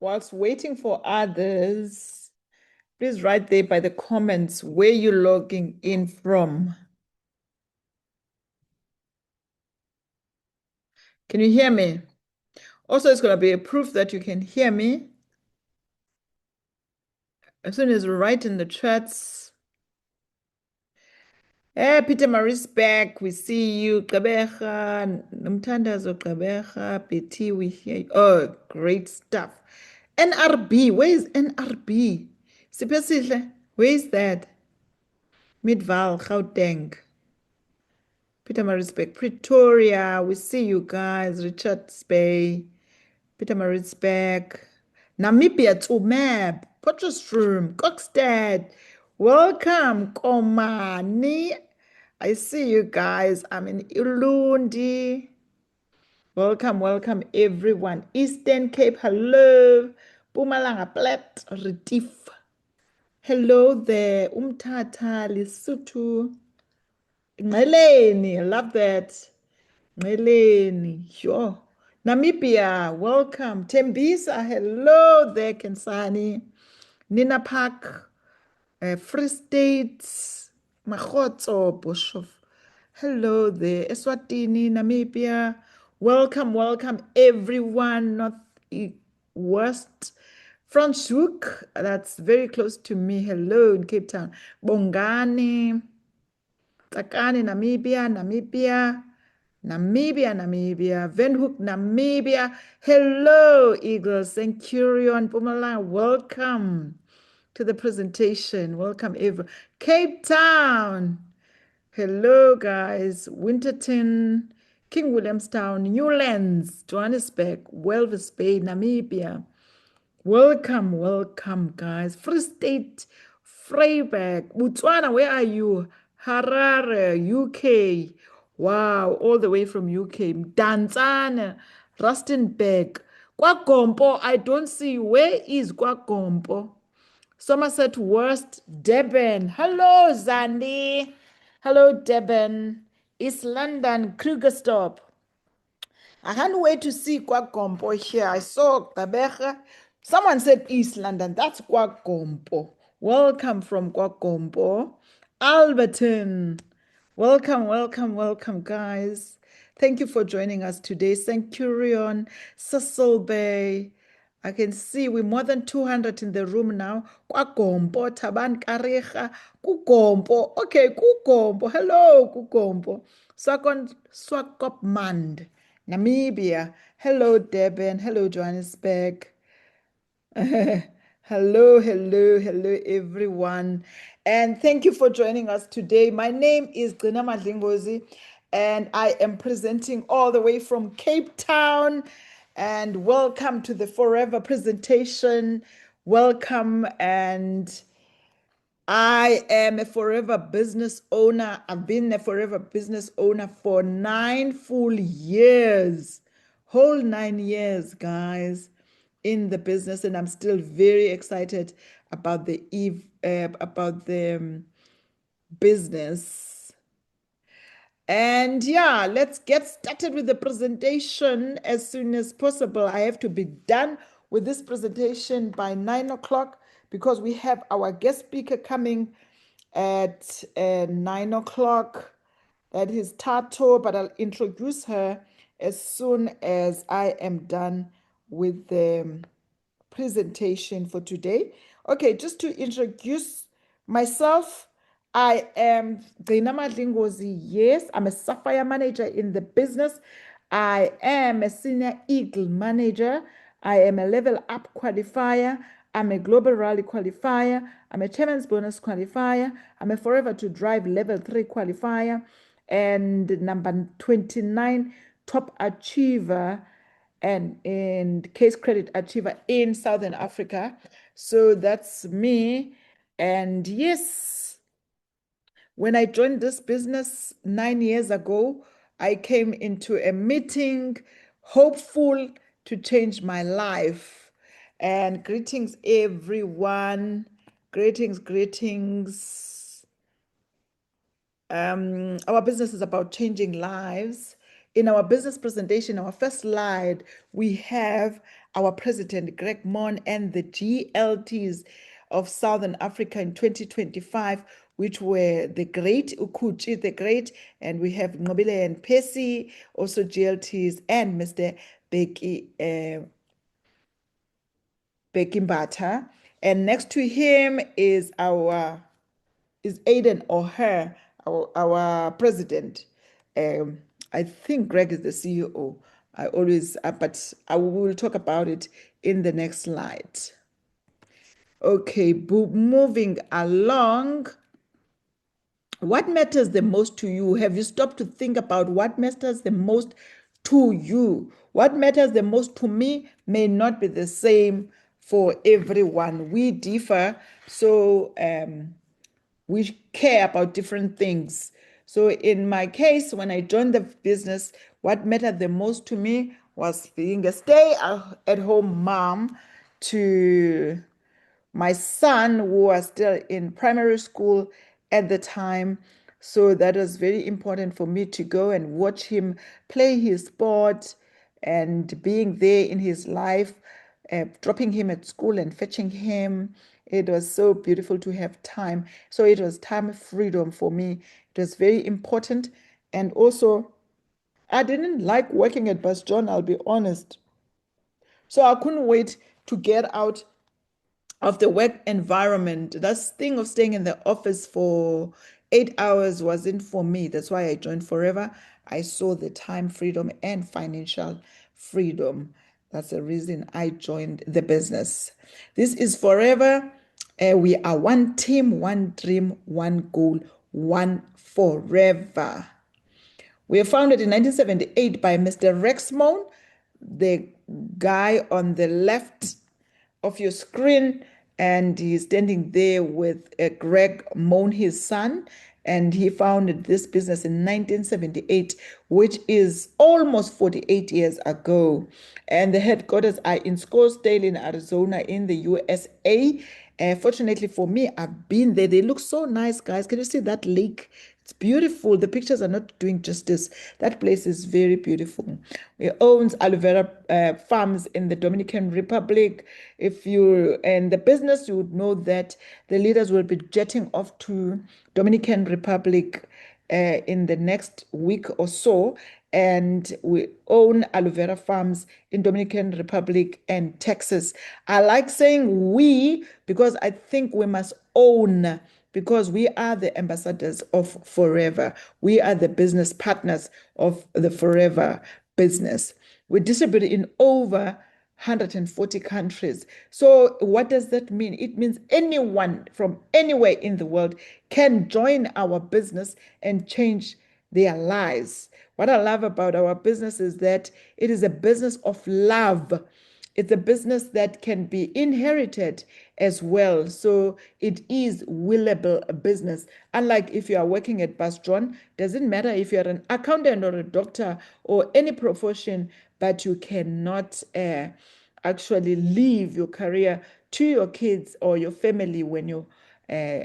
Whilst waiting for others, please write there by the comments where you're logging in from. Can you hear me? Also, it's going to be a proof that you can hear me. As soon as you write in the chats. Hey, Peter Marie's back. We see you. Gqeberha, Nomthandazo Gqeberha, Betty, we hear you. Oh, great stuff. NRB, where is NRB? Sipesihle, where is that? Midval, Gauteng. Peter Marisbeck, Pretoria. We see you guys. Richards Bay, Peter Marisbeck, Namibia, Tsumeb, Potchefstroom, Kokstad. Welcome, Komani. I see you guys. I'm in Ulundi. Welcome, welcome, everyone. Eastern Cape, hello. Pumalanga Plat, Retief. Hello there. Umtata, Lesotho. Ngeleni, I love that. Ngeleni, sure. Namibia, welcome. Tembisa, hello there, Kensani. Nina Park, Free State, Mahotso, Boshof. Hello there. Eswatini, Namibia. Welcome, welcome, everyone. North West. Franschhoek, that's very close to me. Hello in Cape Town. Bongani. Tsakani, Namibia, Namibia, Namibia, Namibia, Windhoek, Namibia. Hello, Eagles, Centurion, Pumalanga, welcome to the presentation. Welcome, everyone. Cape Town. Hello, guys. Winterton, King Williamstown, Newlands, Johannesburg, Walvis Bay, Namibia. Welcome, welcome, guys. Free State, Vryburg, Botswana, where are you? Harare, UK. Wow, all the way from UK. Danzana, Rustenburg. KwaGompo, I don't see. Where is KwaGompo? Somerset West, Devon. Hello, Zandi. Hello, Devon. East London, Krugerstop. I can't wait to see KwaGompo here. I saw Gqeberha. Someone said East London. That's KwaGompo. Welcome from KwaGompo. Alberton. Welcome, welcome, welcome, guys. Thank you for joining us today. Centurion, Cecil Bay. I can see we're more than 200 in the room now. KwaGompo, Taban Kareha, KuGompo. Okay, KuGompo. Hello, KuGompo. Swakopmund. Namibia. Hello, Durban. Hello, Johannesburg. Hello, hello, hello, everyone. And thank you for joining us today. My name is Gcina Madlingozi, and I am presenting all the way from Cape Town. And welcome to the Forever presentation. Welcome. And I am a forever business owner. I've been a forever business owner for 9 full years, whole 9 years, guys, in the business, and I'm still very excited about the business. And yeah, let's get started with the presentation as soon as possible. I have to be done with this presentation by 9 o'clock because we have our guest speaker coming at 9 o'clock. That is Thato, but I'll introduce her as soon as I am done with the presentation for today. Okay, just to introduce myself, I am Gcina Madlingozi. Yes, I'm a Sapphire manager in the business. I am a senior Eagle manager. I am a level up qualifier. I'm a global rally qualifier. I'm a chairman's bonus qualifier. I'm a forever to drive level 3 qualifier. And number 29 top achiever and case credit achiever in Southern Africa. So that's me. And yes, when I joined this business 9 years ago, I came into a meeting hopeful to change my life. And greetings, everyone. Greetings, greetings. Our business is about changing lives. In our business presentation, our first slide, we have our president, Greg Mon, and the GLTs of Southern Africa in 2025, which were the great Ukuchi, the great, and we have Ngobile and Pesi, also GLTs, and Mr. Becky Mbata. And next to him is Aiden or her, our president. I think Greg is the CEO. I always, but I will talk about it in the next slide. Okay, moving along. What matters the most to you? Have you stopped to think about what matters the most to you? What matters the most to me may not be the same for everyone. We differ, so we care about different things. So in my case, when I joined the business, what mattered the most to me was being a stay-at-home mom to my son, who was still in primary school at the time. So that was very important for me to go and watch him play his sport and being there in his life, dropping him at school and fetching him. It was so beautiful to have time. So it was time freedom for me. It was very important. And also, I didn't like working at Bus John, I'll be honest. So I couldn't wait to get out of the work environment. That thing of staying in the office for 8 hours wasn't for me. That's why I joined Forever. I saw the time freedom and financial freedom. That's the reason I joined the business. This is Forever. We are one team, one dream, one goal, one forever. We were founded in 1978 by Mr. Rex Moan, the guy on the left of your screen, and he's standing there with Greg Moan, his son, and he founded this business in 1978, which is almost 48 years ago. And the headquarters are in Scottsdale in Arizona in the USA. Fortunately for me, I've been there. They look so nice, guys. Can you see that lake? It's beautiful. The pictures are not doing justice. That place is very beautiful. It owns aloe vera farms in the Dominican Republic. If you in the business, you would know that the leaders will be jetting off to Dominican Republic in the next week or so. And we own aloe vera farms in Dominican Republic and Texas. I like saying we because I think we must own, because we are the ambassadors of Forever. We are the business partners of the Forever business. We distribute in over 140 countries. So what does that mean? It means anyone from anywhere in the world can join our business and change their lives. What I love about our business is that it is a business of love. It's a business that can be inherited as well. So it is willable business. Unlike if you are working at Bus John, doesn't matter if you're an accountant or a doctor or any profession, but you cannot actually leave your career to your kids or your family when you're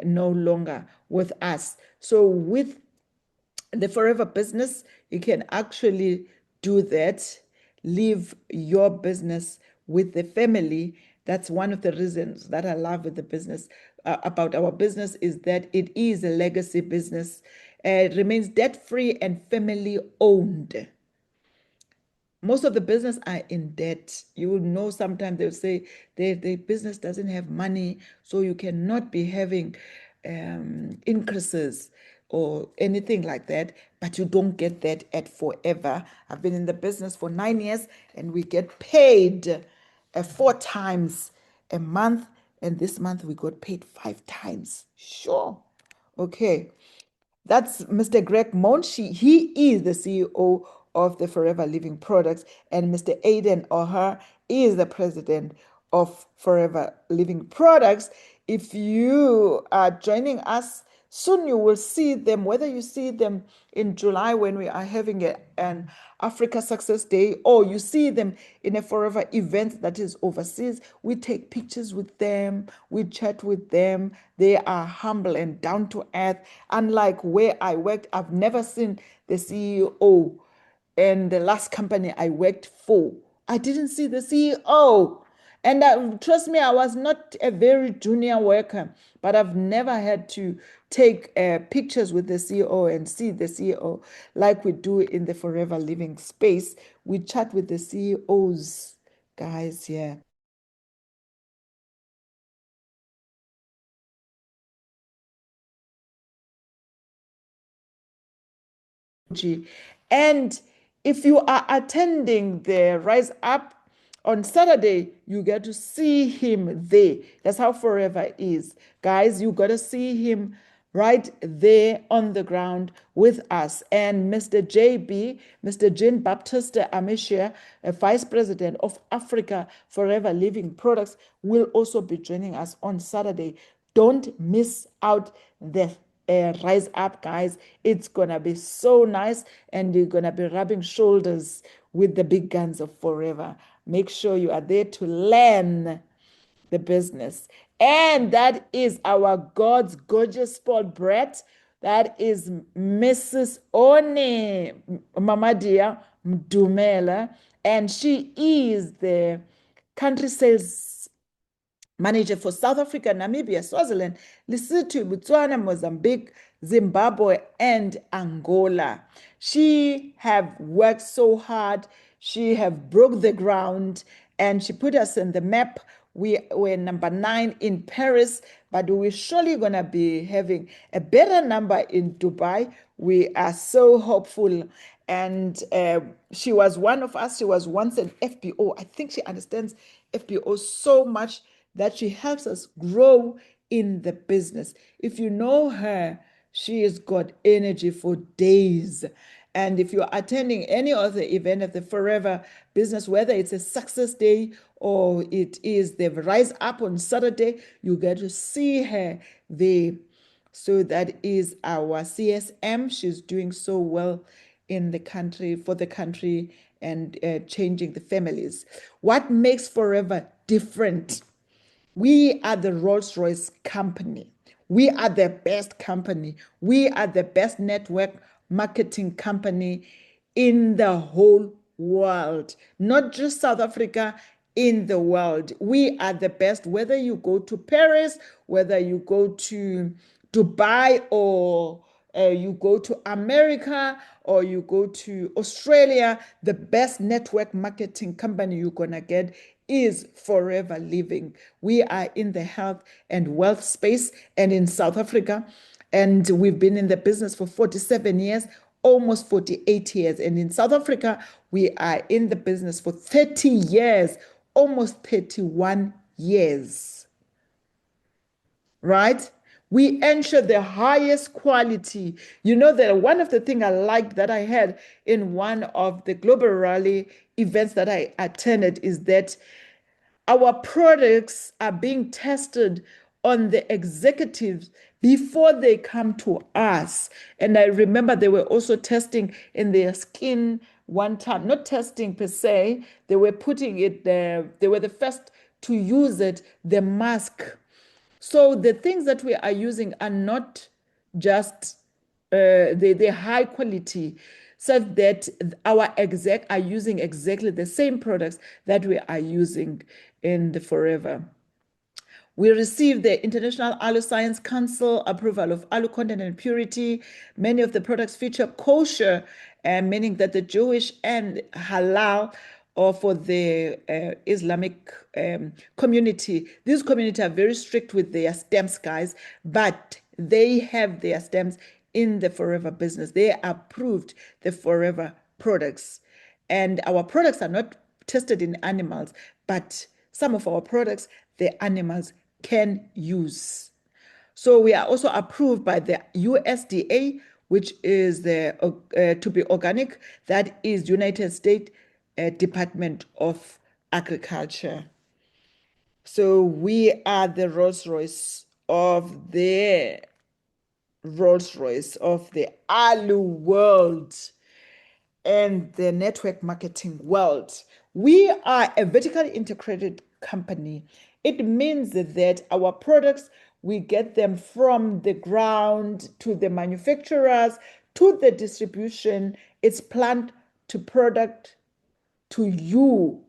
no longer with us. So with the Forever business, you can actually do that. Leave your business with the family. That's one of the reasons that I love with the business about our business is that it is a legacy business. It remains debt-free and family-owned. Most of the business are in debt. You will know sometimes they'll say the business doesn't have money, so you cannot be having increases or anything like that, but you don't get that at Forever. I've been in the business for 9 years and we get paid 4 times a month, and this month we got paid 5 times. Sure. Okay. That's Mr. Greg Monchi. He is the CEO of the Forever Living Products, and Mr. Aiden O'Hare is the president of Forever Living Products. If you are joining us soon, you will see them, whether you see them in July when we are having an Africa Success Day, or you see them in a Forever event that is overseas. We take pictures with them, we chat with them. They are humble and down to earth. Unlike where I worked, I've never seen the CEO and the last company I worked for, I didn't see the CEO. And trust me, I was not a very junior worker, but I've never had to take pictures with the CEO and see the CEO like we do in the Forever Living space. We chat with the CEOs, guys, yeah. And if you are attending the Rise Up on Saturday, you get to see him there. That's how Forever is. Guys, you got to see him right there on the ground with us. And Mr. JB, Mr. Jean Baptiste Amicia, a Vice President of Africa Forever Living Products, will also be joining us on Saturday. Don't miss out the Rise Up, guys. It's gonna be so nice, and you're gonna be rubbing shoulders with the big guns of Forever. Make sure you are there to learn the business. And that is our God's gorgeous spoiled brat. That is Mrs. One Mamadia Mdumela, and she is the country sales manager for South Africa, Namibia, Swaziland, Lesotho, Botswana, Mozambique, Zimbabwe, and Angola. She have worked so hard. She have broke the ground, and she put us in the map. We were number 9 in Paris, but we're surely gonna be having a better number in Dubai. We are so hopeful. And she was one of us. She was once an FBO. I think she understands FBO so much that she helps us grow in the business. If you know her, she has got energy for days. And if you're attending any other event of the Forever Business, whether it's a success day or it is the Rise Up on Saturday, you get to see her there. So that is our CSM. She's doing so well in the country, for the country, and changing the families. What makes Forever different? We are the Rolls Royce company. We are the best company. We are the best network marketing company in the whole world, not just South Africa, in the world. We are the best, whether you go to Paris, whether you go to Dubai, or you go to America, or you go to Australia, the best network marketing company you're going to get is Forever Living. We are in the health and wealth space and in South Africa, and we've been in the business for 47 years, almost 48 years. And in South Africa, we are in the business for 30 years, almost 31 years, right? We ensure the highest quality. You know that one of the things I liked that I had in one of the global rally events that I attended is that our products are being tested on the executives before they come to us. And I remember they were also testing in their skin one time, not testing per se, they were putting it there, they were the first to use it, the mask. So the things that we are using are not just the high quality, such that our exec are using exactly the same products that we are using in the Forever. We received the International Alu Science Council approval of alu content and purity. Many of the products feature kosher, meaning that the Jewish and halal, or for the Islamic community. These communities are very strict with their stamps, guys, but they have their stamps in the Forever business. They approved the Forever products. And our products are not tested in animals, but some of our products, the animals can use. So we are also approved by the USDA, which is the to be organic. That is United States Department of Agriculture. So we are the Rolls Royce of the Alu world and the network marketing world. We are a vertically integrated company. It means that our products, we get them from the ground to the manufacturers to the distribution. It's plant to product to you.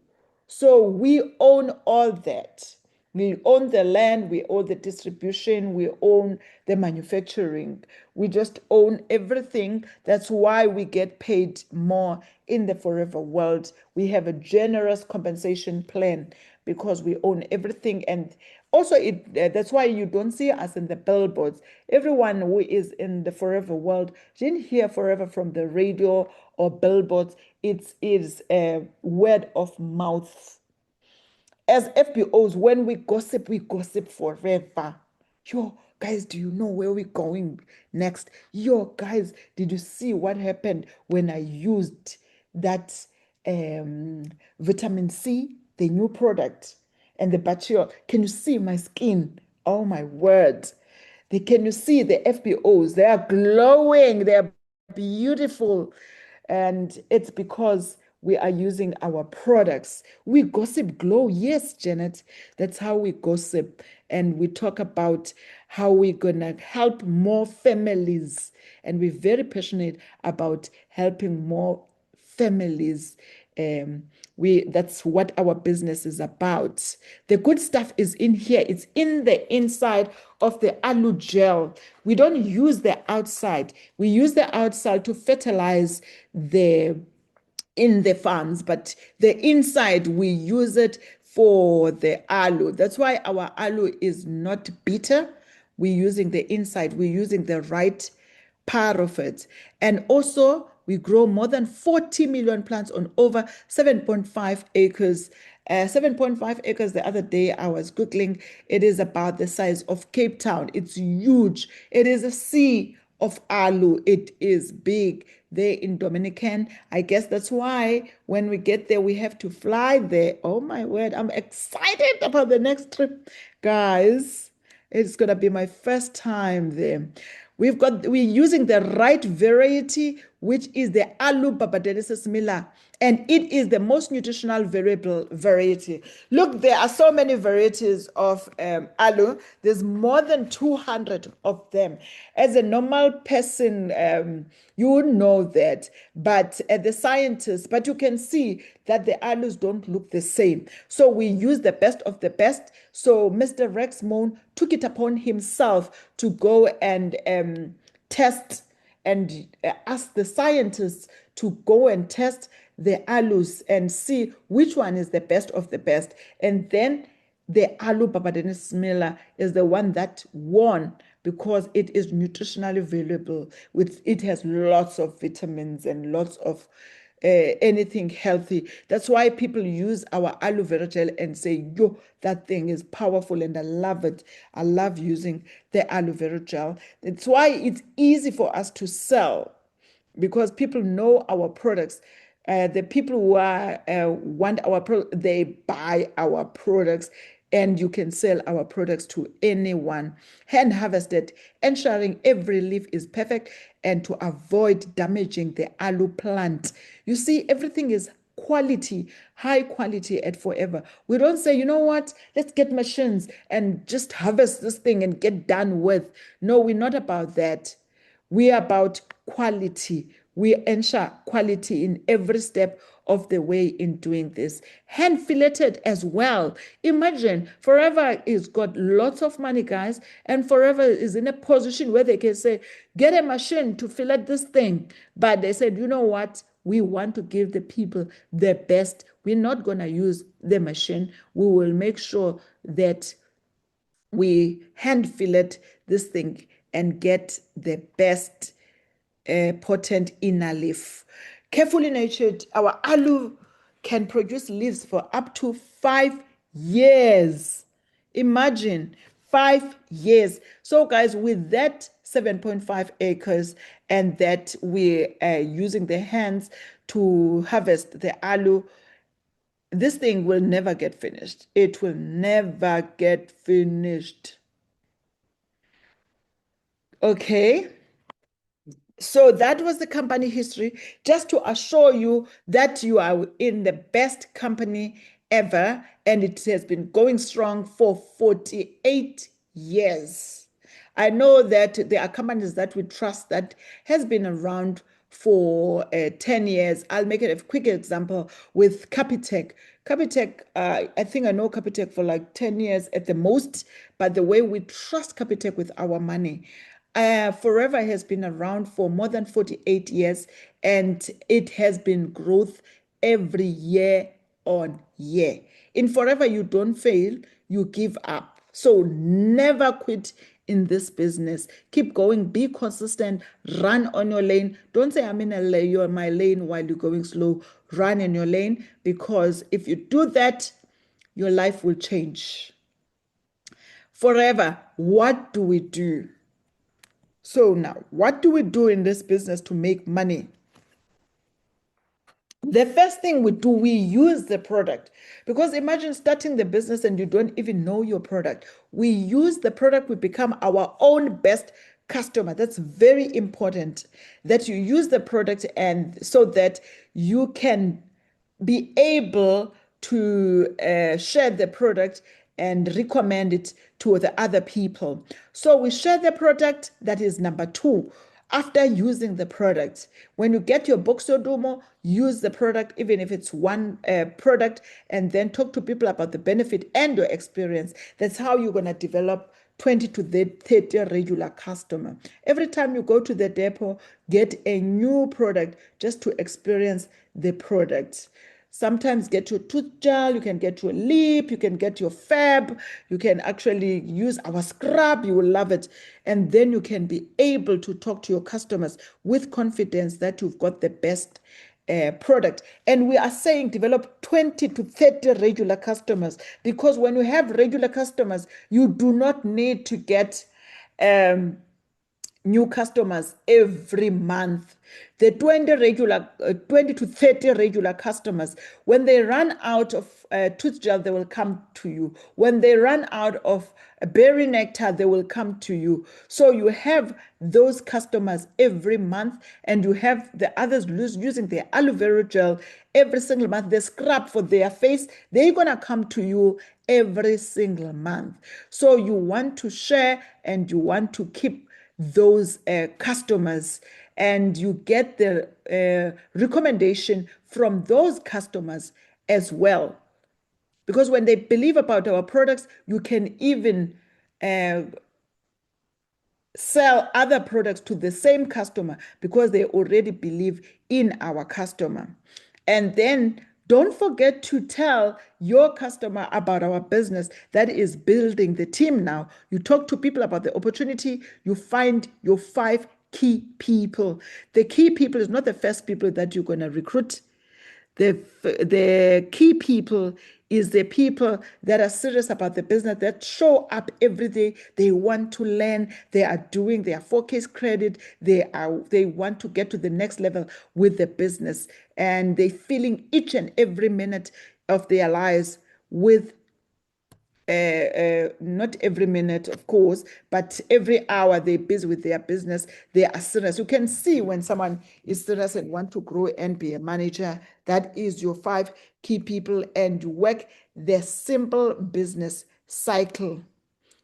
So we own all that. We own the land, we own the distribution, we own the manufacturing. We just own everything. That's why we get paid more in the forever world. We have a generous compensation plan because we own everything. And also, that's why you don't see us in the billboards. Everyone who is in the forever world didn't hear forever from the radio or billboards. It is a word of mouth. As FBOs, when we gossip forever. Yo, guys, do you know where we're going next? Yo, guys, did you see what happened when I used that vitamin C, the new product, and the bacterial? Can you see my skin? Oh my word. Can you see the FBOs? They are glowing, they are beautiful. And it's because we are using our products. We gossip glow. Yes, Janet, that's how we gossip. And we talk about how we're going to help more families. And we're very passionate about helping more families. That's what our business is about. The good stuff is in here. It's in the inside of the aloe gel. We don't use the outside. We use the outside to fertilize in the farms, but the inside we use it for the aloe. That's why our aloe is not bitter. We're using the inside. We're using the right part of it. And also, we grow more than 40 million plants on over 7.5 acres. 7.5 acres, the other day I was Googling, it is about the size of Cape Town. It's huge. It is a sea of aloe. It is big there in Dominican. I guess that's why when we get there, we have to fly there. Oh my word, I'm excited about the next trip, guys. It's gonna be my first time there. We're using the right variety, which is the Aloe Barbadensis Miller, and it is the most nutritional variety. Look, there are so many varieties of aloe. There's more than 200 of them. As a normal person, you would know that, but the scientists, but you can see that the aloes don't look the same. So we use the best of the best. So Mr. Rex Moon took it upon himself to go and test and ask the scientists to go and test the aloes and see which one is the best of the best. And then the aloe Barbadensis Miller is the one that won because it is nutritionally valuable. It has lots of vitamins and lots of anything healthy. That's why people use our aloe vera gel and say, yo, that thing is powerful and I love it. I love using the aloe vera gel. That's why it's easy for us to sell because people know our products. The people who want our product, they buy our products, and you can sell our products to anyone. Hand harvested, ensuring every leaf is perfect, and to avoid damaging the aloe plant. You see, everything is quality, high quality at Forever. We don't say, you know what, let's get machines and just harvest this thing and get done with. No, we're not about that. We are about quality. We ensure quality in every step of the way in doing this. Hand filleted as well. Imagine Forever is got lots of money, guys, and Forever is in a position where they can say, get a machine to fillet this thing. But they said, you know what? We want to give the people the best. We're not going to use the machine. We will make sure that we hand fillet this thing and get the best potent inner leaf. Carefully nurtured, our aloe can produce leaves for up to 5 years. Imagine 5 years. So, guys, with that 7.5 acres and that we are using the hands to harvest the aloe, this thing will never get finished. It will never get finished. Okay. So that was the company history, just to assure you that you are in the best company ever, and it has been going strong for 48 years. I know that there are companies that we trust that has been around for 10 years. I'll make it a quick example with Capitec. Capitec, I think I know Capitec for like 10 years at the most, but the way we trust Capitec with our money, Forever has been around for more than 48 years, and it has been growth every year on year. In Forever, you don't fail, you give up. So never quit in this business. Keep going, be consistent, run on your lane. Don't say, I'm in a lane, you're in my lane while you're going slow. Run in your lane, because if you do that, your life will change. Forever, what do we do? So now, what do we do in this business to make money? The first thing we do, we use the product. Because imagine starting the business and you don't even know your product. We use the product, we become our own best customer. That's very important, that you use the product, and so that you can be able to share the product and recommend it to the other people. So we share the product. That is number two. After using the product, when you get your Boxodumo, use the product, even if it's one product, and then talk to people about the benefit and your experience. That's how you're going to develop 20 to 30 regular customer. Every time you go to the depot, get a new product just to experience the product. Sometimes get your tooth gel, you can get your lip, you can get your fab, you can actually use our scrub, you will love it. And then you can be able to talk to your customers with confidence that you've got the best product. And we are saying develop 20 to 30 regular customers, because when you have regular customers, you do not need to get new customers every month. The 20 to 30 regular customers, when they run out of tooth gel, they will come to you. When they run out of berry nectar, they will come to you. So you have those customers every month, and you have the others using their aloe vera gel every single month. The scrub for their face, they're going to come to you every single month. So you want to share, and you want to keep those customers, and you get the recommendation from those customers as well. Because when they believe about our products, you can even sell other products to the same customer, because they already believe in our customer. And then don't forget to tell your customer about our business. That is building the team now. You talk to people about the opportunity, you find your 5 key people. The key people is not the first people that you're going to recruit. The key people is the people that are serious about the business, that show up every day. They want to learn. They are doing their 4Ks credit. They want to get to the next level with the business, and they're feeling each and every minute of their lives with not every minute, of course, but every hour they're busy with their business. They are serious. You can see when someone is serious and want to grow and be a manager. That is your 5 key people, and you work the simple business cycle.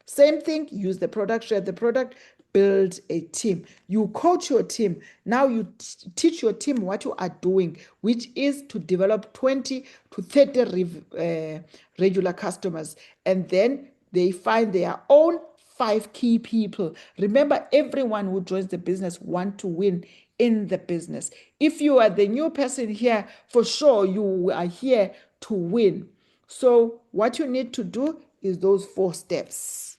Same thing, use the product, share the product, build a team. You coach your team. Now you teach your team what you are doing, which is to develop 20 to 30 regular customers. And then they find their own 5 key people. Remember, everyone who joins the business wants to win in the business. If you are the new person here, for sure you are here to win. So what you need to do is those 4 steps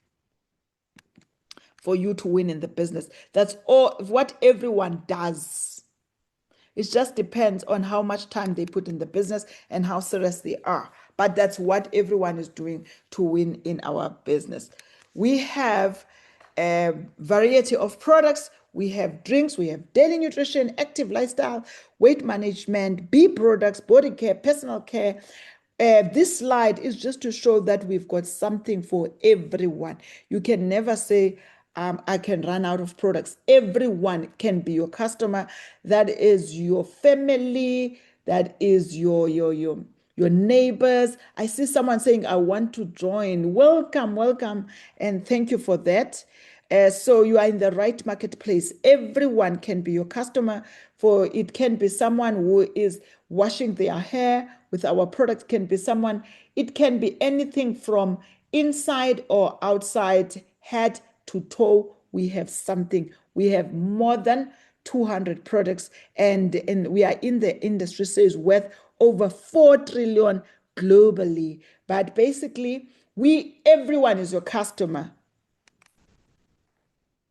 for you to win in the business. That's all what everyone does. It just depends on how much time they put in the business and how serious they are. But that's what everyone is doing to win in our business. We have a variety of products. We have drinks, we have daily nutrition, active lifestyle, weight management, bee products, body care, personal care. This slide is just to show that we've got something for everyone. You can never say, I can run out of products. Everyone can be your customer. That is your family. That is your neighbors. I see someone saying, I want to join. Welcome, welcome. And thank you for that. So you are in the right marketplace. Everyone can be your customer, For it can be someone who is washing their hair with our product, can be someone, it can be anything from inside or outside, head to toe. We have something. We have more than 200 products, and we are in the industry, so it's worth over 4 trillion globally. But basically, everyone is your customer.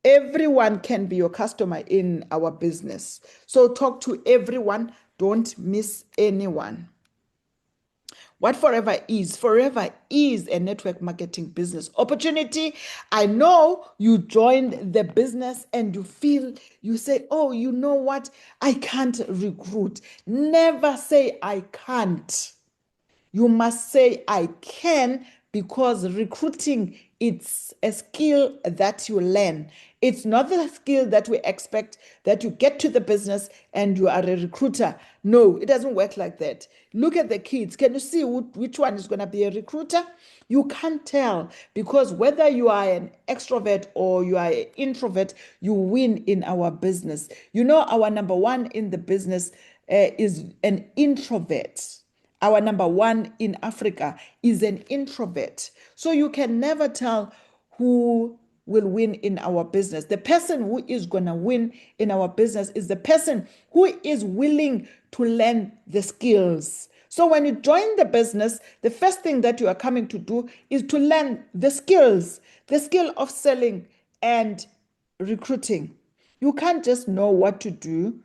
Everyone can be your customer in our business. So talk to everyone. Don't miss anyone. What Forever is? Forever is a network marketing business opportunity. I know you joined the business and you say, oh, you know what? I can't recruit. Never say I can't. You must say, I can, because recruiting, it's a skill that you learn. It's not the skill that we expect that you get to the business and you are a recruiter. No, it doesn't work like that. Look at the kids. Can you see which one is going to be a recruiter? You can't tell, because whether you are an extrovert or you are an introvert, you win in our business. You know, our number one in the business is an introvert. Our number one in Africa is an introvert. So you can never tell who will win in our business. The person who is going to win in our business is the person who is willing to learn the skills. So when you join the business, the first thing that you are coming to do is to learn the skills, the skill of selling and recruiting. You can't just know what to do.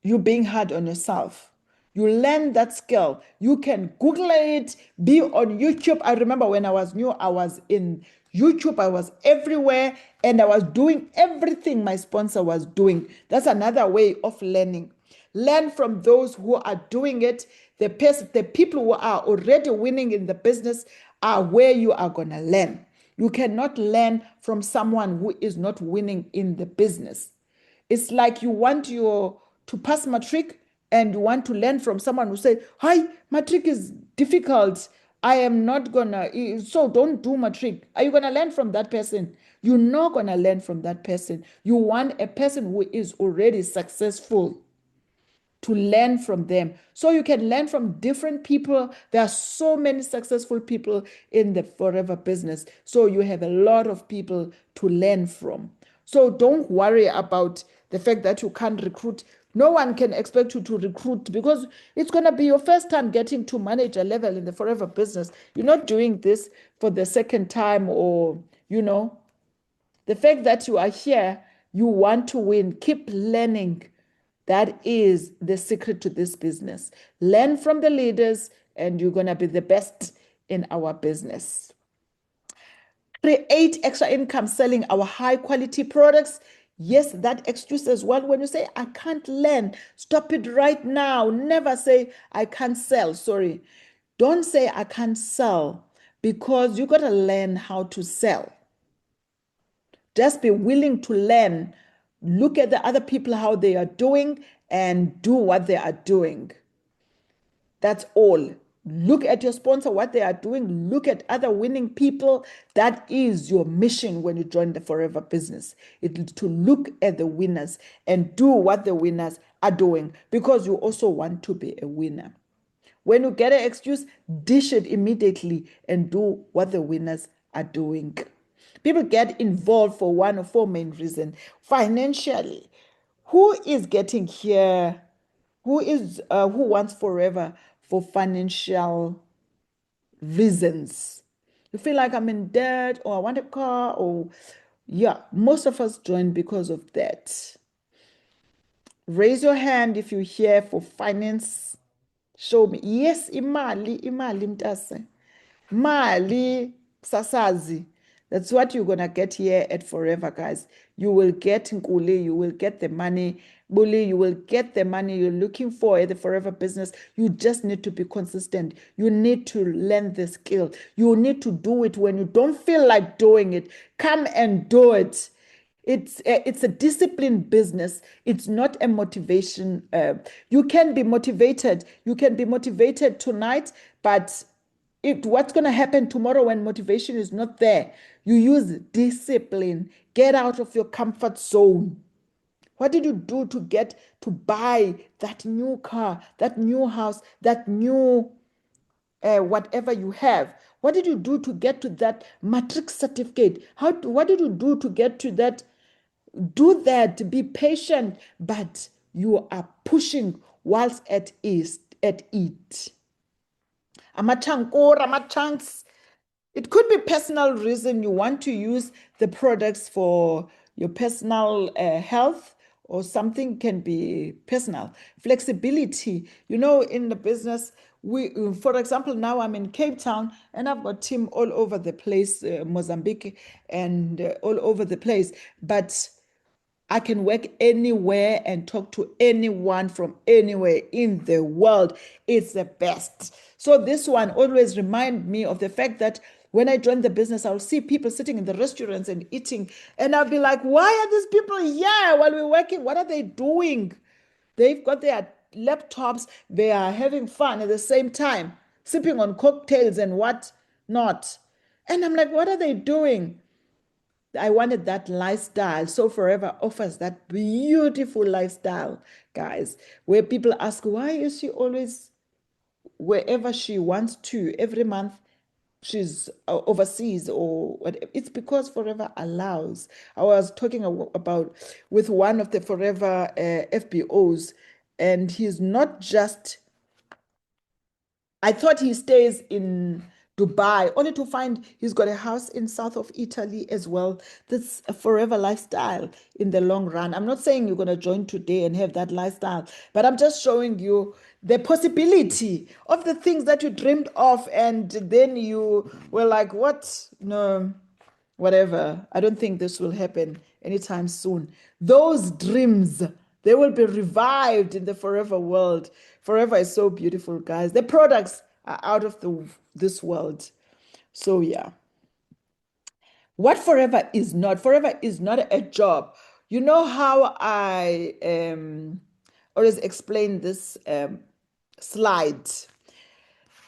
You're being hard on yourself. You learn that skill. You can Google it, be on YouTube. I remember when I was new, I was in YouTube. I was everywhere and I was doing everything my sponsor was doing. That's another way of learning. Learn from those who are doing it. The people who are already winning in the business are where you are going to learn. You cannot learn from someone who is not winning in the business. It's like you want to pass matric and you want to learn from someone who say, hi, matric is difficult. I am not gonna, so don't do matric. Are you gonna learn from that person? You're not gonna learn from that person. You want a person who is already successful to learn from them. So you can learn from different people. There are so many successful people in the Forever business. So you have a lot of people to learn from. So don't worry about the fact that you can't recruit. No one can expect you to recruit, because it's going to be your first time getting to manager level in the Forever business. You're not doing this for the second time, or, the fact that you are here, you want to win. Keep learning. That is the secret to this business. Learn from the leaders and you're going to be the best in our business. Create extra income selling our high quality products. Yes, that excuse as well. When you say, I can't learn, stop it right now. Never say, I can't sell. Sorry. Don't say, I can't sell, because you got to learn how to sell. Just be willing to learn. Look at the other people, how they are doing, and do what they are doing. That's all. Look at your sponsor, what they are doing. Look at other winning people. That is your mission when you join the Forever business. It's to look at the winners and do what the winners are doing, because you also want to be a winner. When you get an excuse, dish it immediately and do what the winners are doing. People get involved for one of four main reasons. Financially, who is getting here? Who wants Forever for financial reasons? You feel like I'm in debt, or I want a car, or yeah, most of us join because of that. Raise your hand if you're here for finance. Show me. Yes, imali mtase. Mali sasazi. That's what you're going to get here at Forever, guys. You will get nkuli, you will get the money. Bully, you will get the money you're looking for at the Forever business. You just need to be consistent. You need to learn the skill. You need to do it when you don't feel like doing it. Come and do it. It's a disciplined business. It's not a motivation. You can be motivated. You can be motivated tonight, but what's going to happen tomorrow when motivation is not there? You use discipline. Get out of your comfort zone. What did you do to get to buy that new car, that new house, that new whatever you have? What did you do to get to that matric certificate? What did you do to get to that? Do that, be patient, but you are pushing whilst at it. Amachunks. It could be personal reason you want to use the products for your personal health, or something can be personal. Flexibility. In the business, for example, now I'm in Cape Town and I've got team all over the place, Mozambique and all over the place. But I can work anywhere and talk to anyone from anywhere in the world. It's the best. So this one always remind me of the fact that when I join the business, I'll see people sitting in the restaurants and eating, and I'll be like, why are these people here while we're working? What are they doing? They've got their laptops. They are having fun at the same time, sipping on cocktails and what not. And I'm like, what are they doing? I wanted that lifestyle. So Forever offers that beautiful lifestyle, guys, where people ask, why is she always wherever she wants to every month? She's overseas or whatever. It's because Forever allows. I was talking about with one of the Forever FBOs, and he's not just, I thought he stays in Dubai, only to find he's got a house in south of Italy as well. That's a Forever lifestyle in the long run. I'm not saying you're going to join today and have that lifestyle, but I'm just showing you the possibility of the things that you dreamed of, and then you were like, what? No, whatever. I don't think this will happen anytime soon. Those dreams, they will be revived in the Forever world. Forever is so beautiful, guys. The products are out of this world. So yeah. What Forever is not? Forever is not a job. You know how I always explain this slide?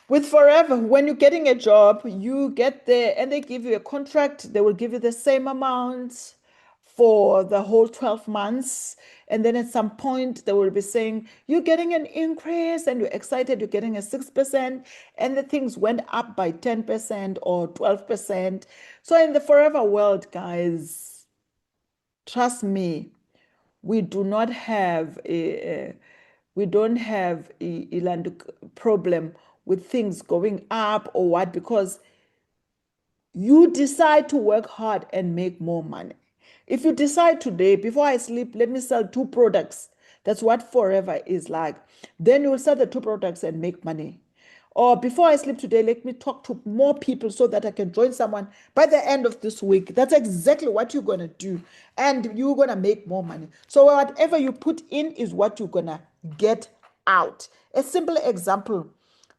With Forever, when you're getting a job, you get there and they give you a contract. They will give you the same amount for the whole 12 months. And then at some point, they will be saying, you're getting an increase, and you're excited, you're getting a 6%. And the things went up by 10% or 12%. So in the Forever world, guys, trust me, we do not have we don't have a land problem with things going up or what, because you decide to work hard and make more money. If you decide today, before I sleep, let me sell 2 products, that's what Forever is like. Then you will sell the 2 products and make money. Or before I sleep today, let me talk to more people so that I can join someone by the end of this week. That's exactly what you're going to do. And you're going to make more money. So whatever you put in is what you're going to get out. A simple example,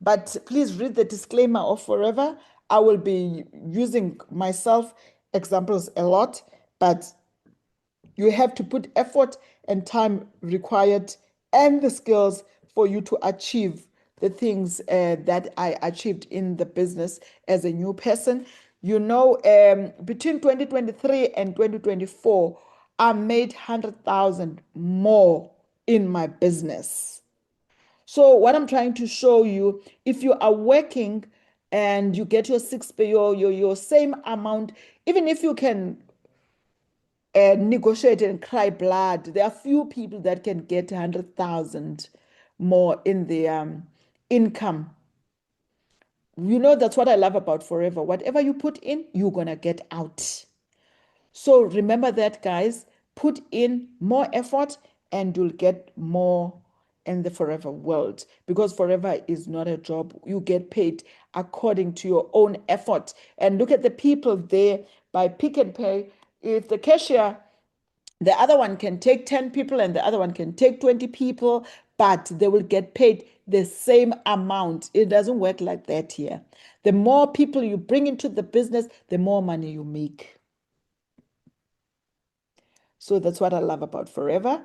but please read the disclaimer of Forever. I will be using myself examples a lot, but you have to put effort and time required and the skills for you to achieve the things that I achieved in the business as a new person. Between 2023 and 2024, I made 100,000 more in my business. So what I'm trying to show you, if you are working and you get your same amount, even if you can negotiate and cry blood, there are few people that can get 100,000 more in their income. That's what I love about Forever. Whatever you put in, you're gonna get out. So remember that, guys. Put in more effort and you'll get more in the Forever world, because Forever is not a job. You get paid according to your own effort. And look at the people there by Pick and Pay. If the cashier, the other one can take 10 people and the other one can take 20 people, but they will get paid the same amount. It doesn't work like that here. The more people you bring into the business, the more money you make. So that's what I love about Forever.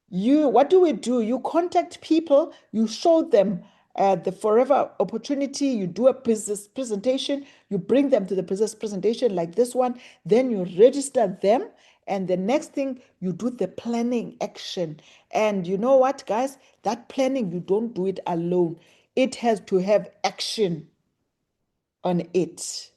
What do we do? You contact people, you show them the Forever opportunity, you do a business presentation, you bring them to the business presentation like this one, then you register them, And the next thing, you do the planning action. And you know what, guys? That planning, you don't do it alone. It has to have action on it.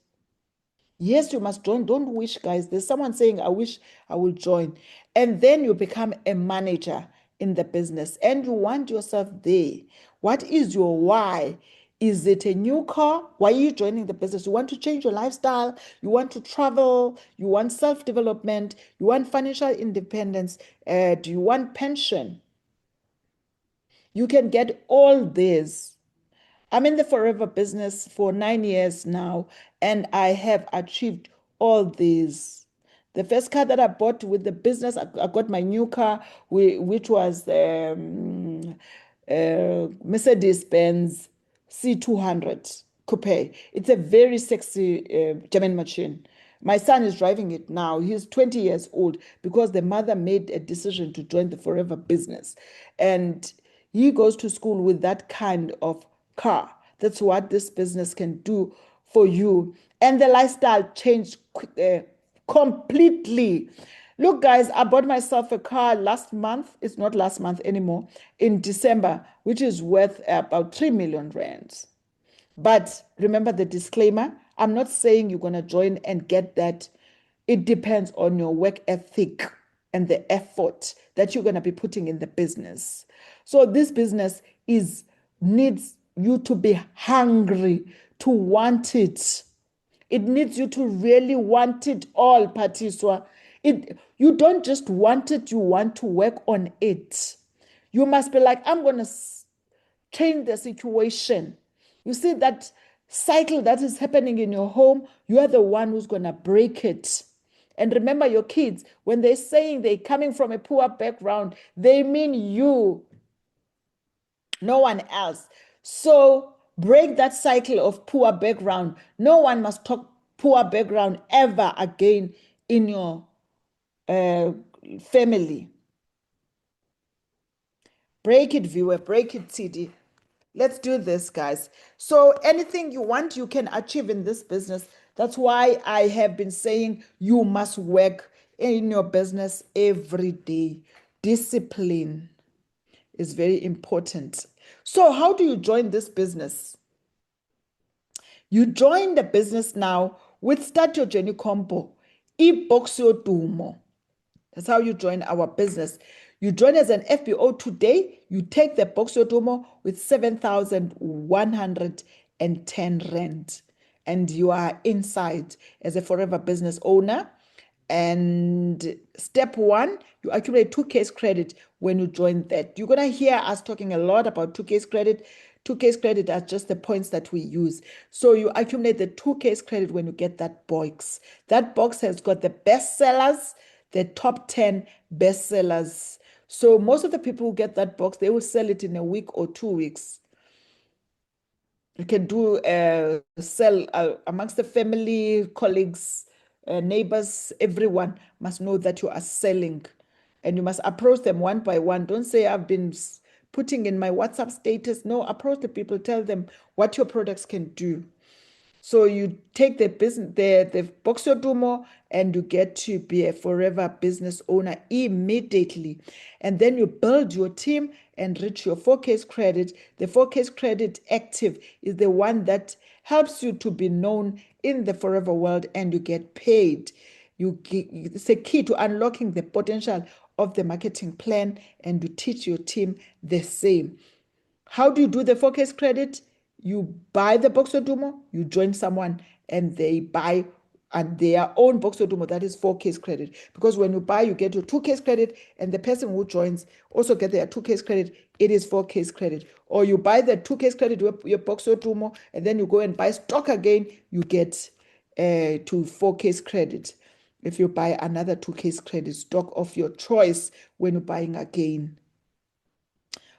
Yes, you must join. Don't wish, guys. There's someone saying, I wish I will join. And then you become a manager in the business and you want yourself there. What is your why? Is it a new car? Why are you joining the business? You want to change your lifestyle. You want to travel. You want self-development. You want financial independence. Do you want pension? You can get all this. I'm in the forever business for 9 years now, and I have achieved all these. The first car that I bought with the business, I got my new car, which was Mercedes-Benz C200 coupe. It's a very sexy German machine. My son is driving it now. He's 20 years old because the mother made a decision to join the forever business. And he goes to school with that kind of car. That's what this business can do for you. And the lifestyle changed completely. Look, guys, I bought myself a car last month. It's not last month anymore, in December, which is worth about 3 million rands. But remember the disclaimer, I'm not saying you're going to join and get that. It depends on your work ethic and the effort that you're going to be putting in the business. So this business needs you to be hungry, to want it. It needs you to really want it all, Patiswa. You don't just want it, you want to work on it. You must be like, I'm going to change the situation. You see that cycle that is happening in your home, you are the one who's going to break it. And remember, your kids, when they're saying they're coming from a poor background, they mean you, no one else. So break that cycle of poor background. No one must talk poor background ever again in your family. Break it, viewer, break it, TD. Let's do this, guys. So anything you want, you can achieve in this business. That's why I have been saying you must work in your business every day. Discipline is very important. So how do you join this business? You join the business now with Start Your Journey Combo, iBoxyo Dumo. That's how you join our business. You join as an FBO today. You take the Boxyo Dumo with 7,110 rand. And you are inside as a forever business owner. And step one, you accumulate 2K's credit when you join that. You're going to hear us talking a lot about 2K's credit. 2K's credit are just the points that we use. So you accumulate the 2K's credit when you get that box. That box has got the best sellers, the top 10 bestsellers. So most of the people who get that box, they will sell it in a week or 2 weeks. You can do sell amongst the family, colleagues, neighbors. Everyone must know that you are selling, and you must approach them one by one. Don't say I've been putting in my WhatsApp status. No, approach the people, tell them what your products can do. So you take the business, the Boxyo Dumo, and you get to be a forever business owner immediately. And then you build your team and reach your 4K's credit. The 4K's credit active is the one that helps you to be known in the forever world and you get paid. It's a key to unlocking the potential of the marketing plan, and you teach your team the same. How do you do the 4K's credit? You buy the Boxyo Dumo, you join someone, and they buy their own Boxyo Dumo, that is 4K's credit. Because when you buy, you get your 2K's credit, and the person who joins also get their 2K's credit, it is 4K's credit. Or you buy the 2K's credit, your Boxyo Dumo, and then you go and buy stock again, you get to 4K's credit. If you buy another 2K's credit, stock of your choice when you're buying again.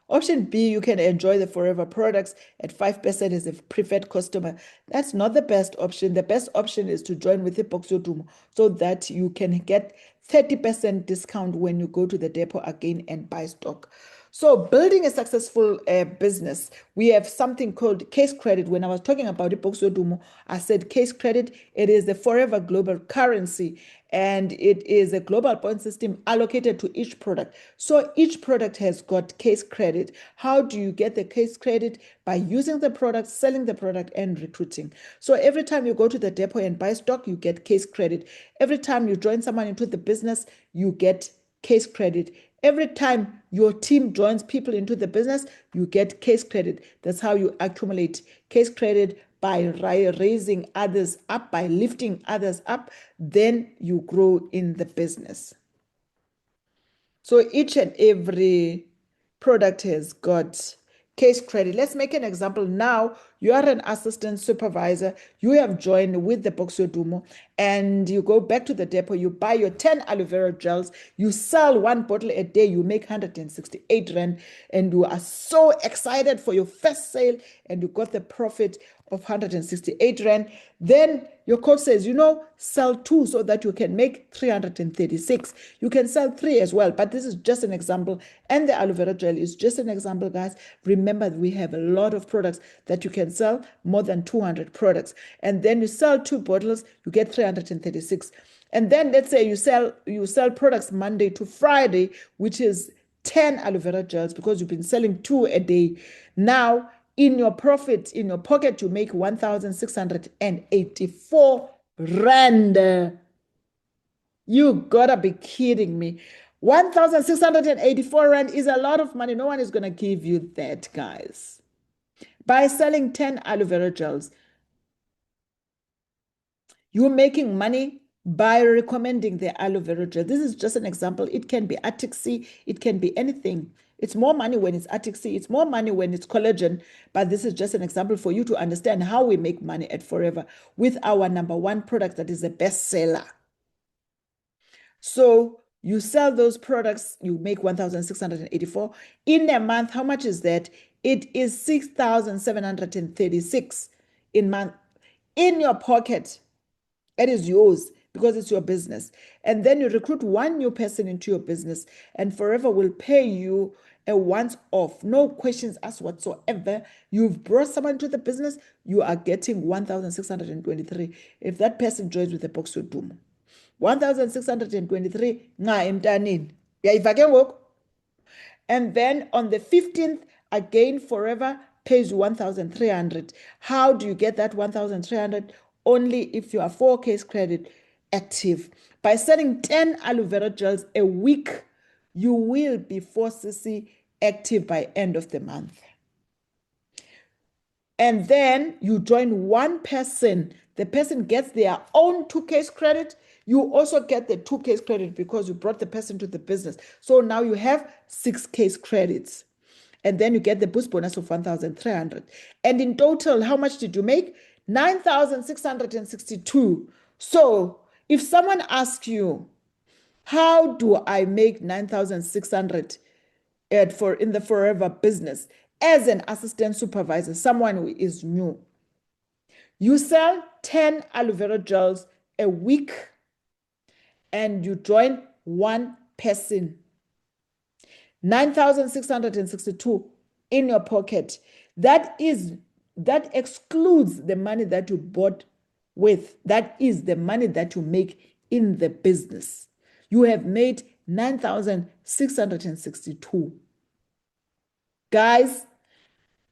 Option B, you can enjoy the forever products at 5% as a preferred customer. That's not the best option. The best option is to join with the Boxyo Dumo so that you can get 30% discount when you go to the depot again and buy stock. So building a successful business, we have something called case credit. When I was talking about it, Dumo, I said case credit, it is the forever global currency, and it is a global point system allocated to each product. So each product has got case credit. How do you get the case credit? By using the product, selling the product, and recruiting. So every time you go to the depot and buy stock, you get case credit. Every time you join someone into the business, you get case credit. Every time your team joins people into the business, you get case credit. That's how you accumulate case credit, by raising others up, by lifting others up. Then you grow in the business. So each and every product has got case credit. Let's make an example. Now you are an assistant supervisor. You have joined with the Boxio Dumo, and you go back to the depot. You buy your 10 aloe vera gels. You sell one bottle a day. You make 168 rand, and you are so excited for your first sale, and you got the profit of 168 rand. Then your coach says, sell two so that you can make 336. You can sell three as well, but this is just an example. And the aloe vera gel is just an example, guys. Remember, we have a lot of products that you can sell, more than 200 products. And then you sell two bottles, you get 336. And then let's say you sell products Monday to Friday, which is 10 aloe vera gels, because you've been selling two a day. Now, in your profit, in your pocket, you make 1,684 rand. You gotta be kidding me. 1,684 rand is a lot of money. No one is gonna give you that, guys. By selling 10 aloe vera gels, you're making money by recommending the aloe vera gel. This is just an example. It can be Atixi, it can be anything. It's more money when it's Atixi, it's more money when it's collagen, but this is just an example for you to understand how we make money at Forever with our number one product that is a bestseller. So you sell those products, you make 1,684. In a month, how much is that? It is 6,736 in month in your pocket. It is yours because it's your business. And then you recruit one new person into your business, and Forever will pay you a once-off, no questions asked whatsoever. You've brought someone to the business, you are getting 1,623. If that person joins with the box to doom, 1,623 nga emntaneni. Yayiva ke ngoku? And then on the 15th, again, Forever pays you 1,300. How do you get that 1,300? Only if you are 4 case credit active. By selling 10 aloe vera gels a week, you will be 4cc active by end of the month. And then you join one person. The person gets their own 2 case credit. You also get the 2 case credit because you brought the person to the business. So now you have 6 case credits. And then you get the boost bonus of 1,300. And in total, how much did you make? 9,662. So if someone asks you, how do I make 9,600 in the Forever business as an assistant supervisor, someone who is new? You sell 10 aloe vera gels a week and you join one person. 9,662 in your pocket. That excludes the money that you bought with. That is the money that you make in the business. You have made 9,662. Guys,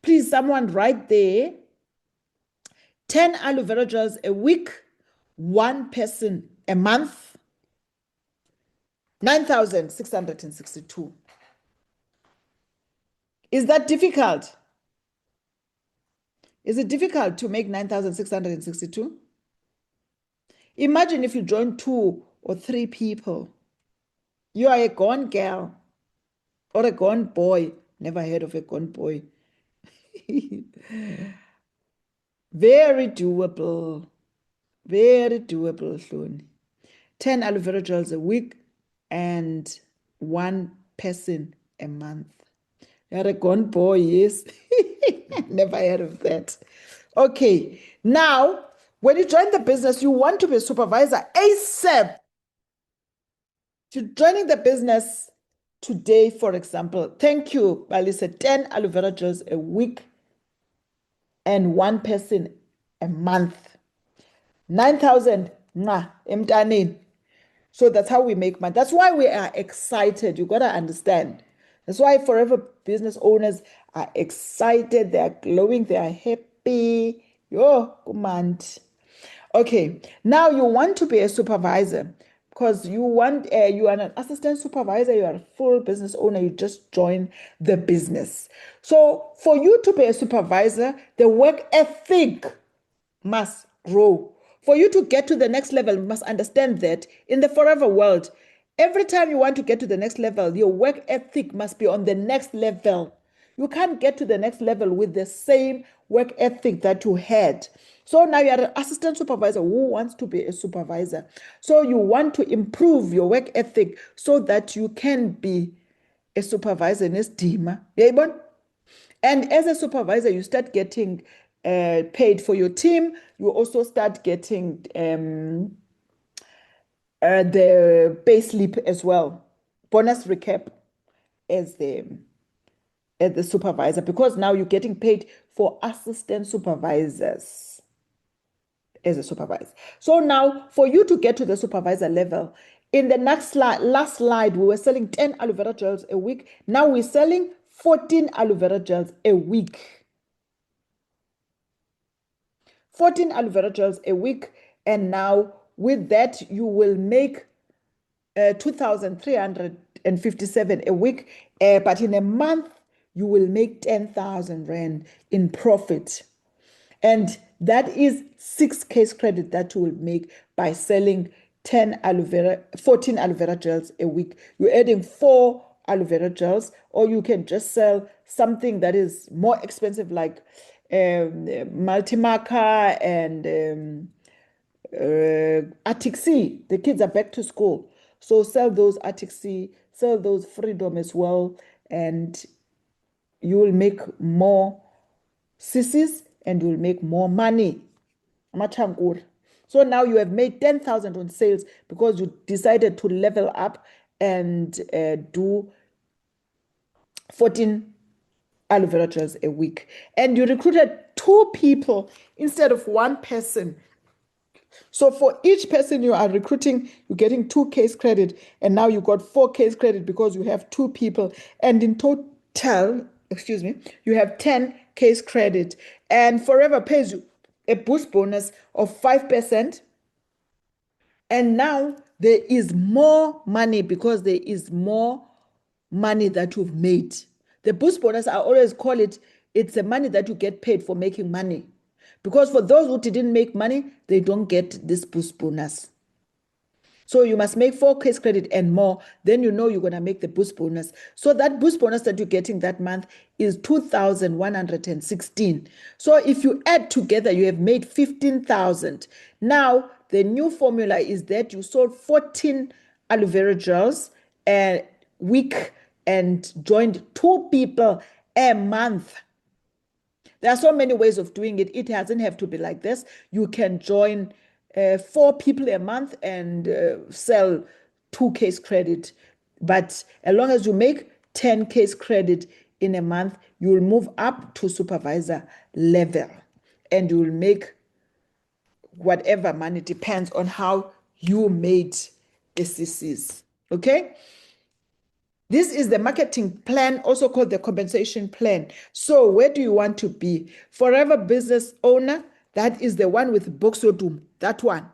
please, someone write there, 10 aloe vera gels a week, one person a month, 9,662. Is that difficult? Is it difficult to make 9,662? Imagine if you join 2 or 3 people. You are a gone girl or a gone boy. Never heard of a gone boy. Very doable. Very doable, Hloni. 10 aloe vera gels a week and one person a month. You're a gone boy, yes. Never heard of that. Okay, now, when you join the business, you want to be a supervisor ASAP. You're joining the business, today, for example, thank you, Balisa, 10 aloe vera gels a week and one person a month. 9,000 emntaneni. So that's how we make money. That's why we are excited. You got to understand. That's why forever business owners are excited. They are glowing. They are happy. Yo, command. Okay, now you want to be a supervisor because you are an assistant supervisor, you are a full business owner, you just join the business. So for you to be a supervisor, the work ethic must grow. For you to get to the next level, you must understand that in the forever world, every time you want to get to the next level, your work ethic must be on the next level. You can't get to the next level with the same work ethic that you had. So now you are an assistant supervisor who wants to be a supervisor. So you want to improve your work ethic so that you can be a supervisor in Estima. And as a supervisor, you start getting paid for your team. You also start getting the pay slip as well, bonus recap as the supervisor, because now you're getting paid for assistant supervisors as a supervisor. So now for you to get to the supervisor level, in the next slide, last slide, we were selling 10 aloe vera gels a week. Now we're selling 14 aloe vera gels a week. 14 aloe vera gels a week. And now with that, you will make 2,357 a week. But in a month, you will make 10,000 Rand in profit. And that is 6 case credit that you will make by selling 14 aloe vera gels a week. You're adding 4 aloe vera gels, or you can just sell something that is more expensive, like multi-marker and Attic C. The kids are back to school. So sell those Attic C, sell those Freedom as well, and you will make more sissies and you will make more money. So now you have made 10,000 on sales because you decided to level up and do 14 aloe vera gels a week. And you recruited 2 people instead of 1 person. So for each person you are recruiting, you're getting 2 case credit, and now you got 4 case credit because you have 2 people. And in total, you have 10 case credit. And Forever pays you a boost bonus of 5%. And now there is more money because there is more money that you've made. The boost bonus, I always call it, it's the money that you get paid for making money. Because for those who didn't make money, they don't get this boost bonus. So you must make 4 case credit and more. Then you know you're going to make the boost bonus. So that boost bonus that you're getting that month is 2,116. So if you add together, you have made 15,000. Now, the new formula is that you sold 14 aloe vera gels a week and joined 2 people a month. There are so many ways of doing it. It doesn't have to be like this. You can join 4 people a month and sell 2 case credit. But as long as you make 10 case credit in a month, you will move up to supervisor level and you will make whatever money, depends on how you made SCCs. Okay? This is the marketing plan, also called the compensation plan. So where do you want to be? Forever business owner, that is the one with Boxodum, that one.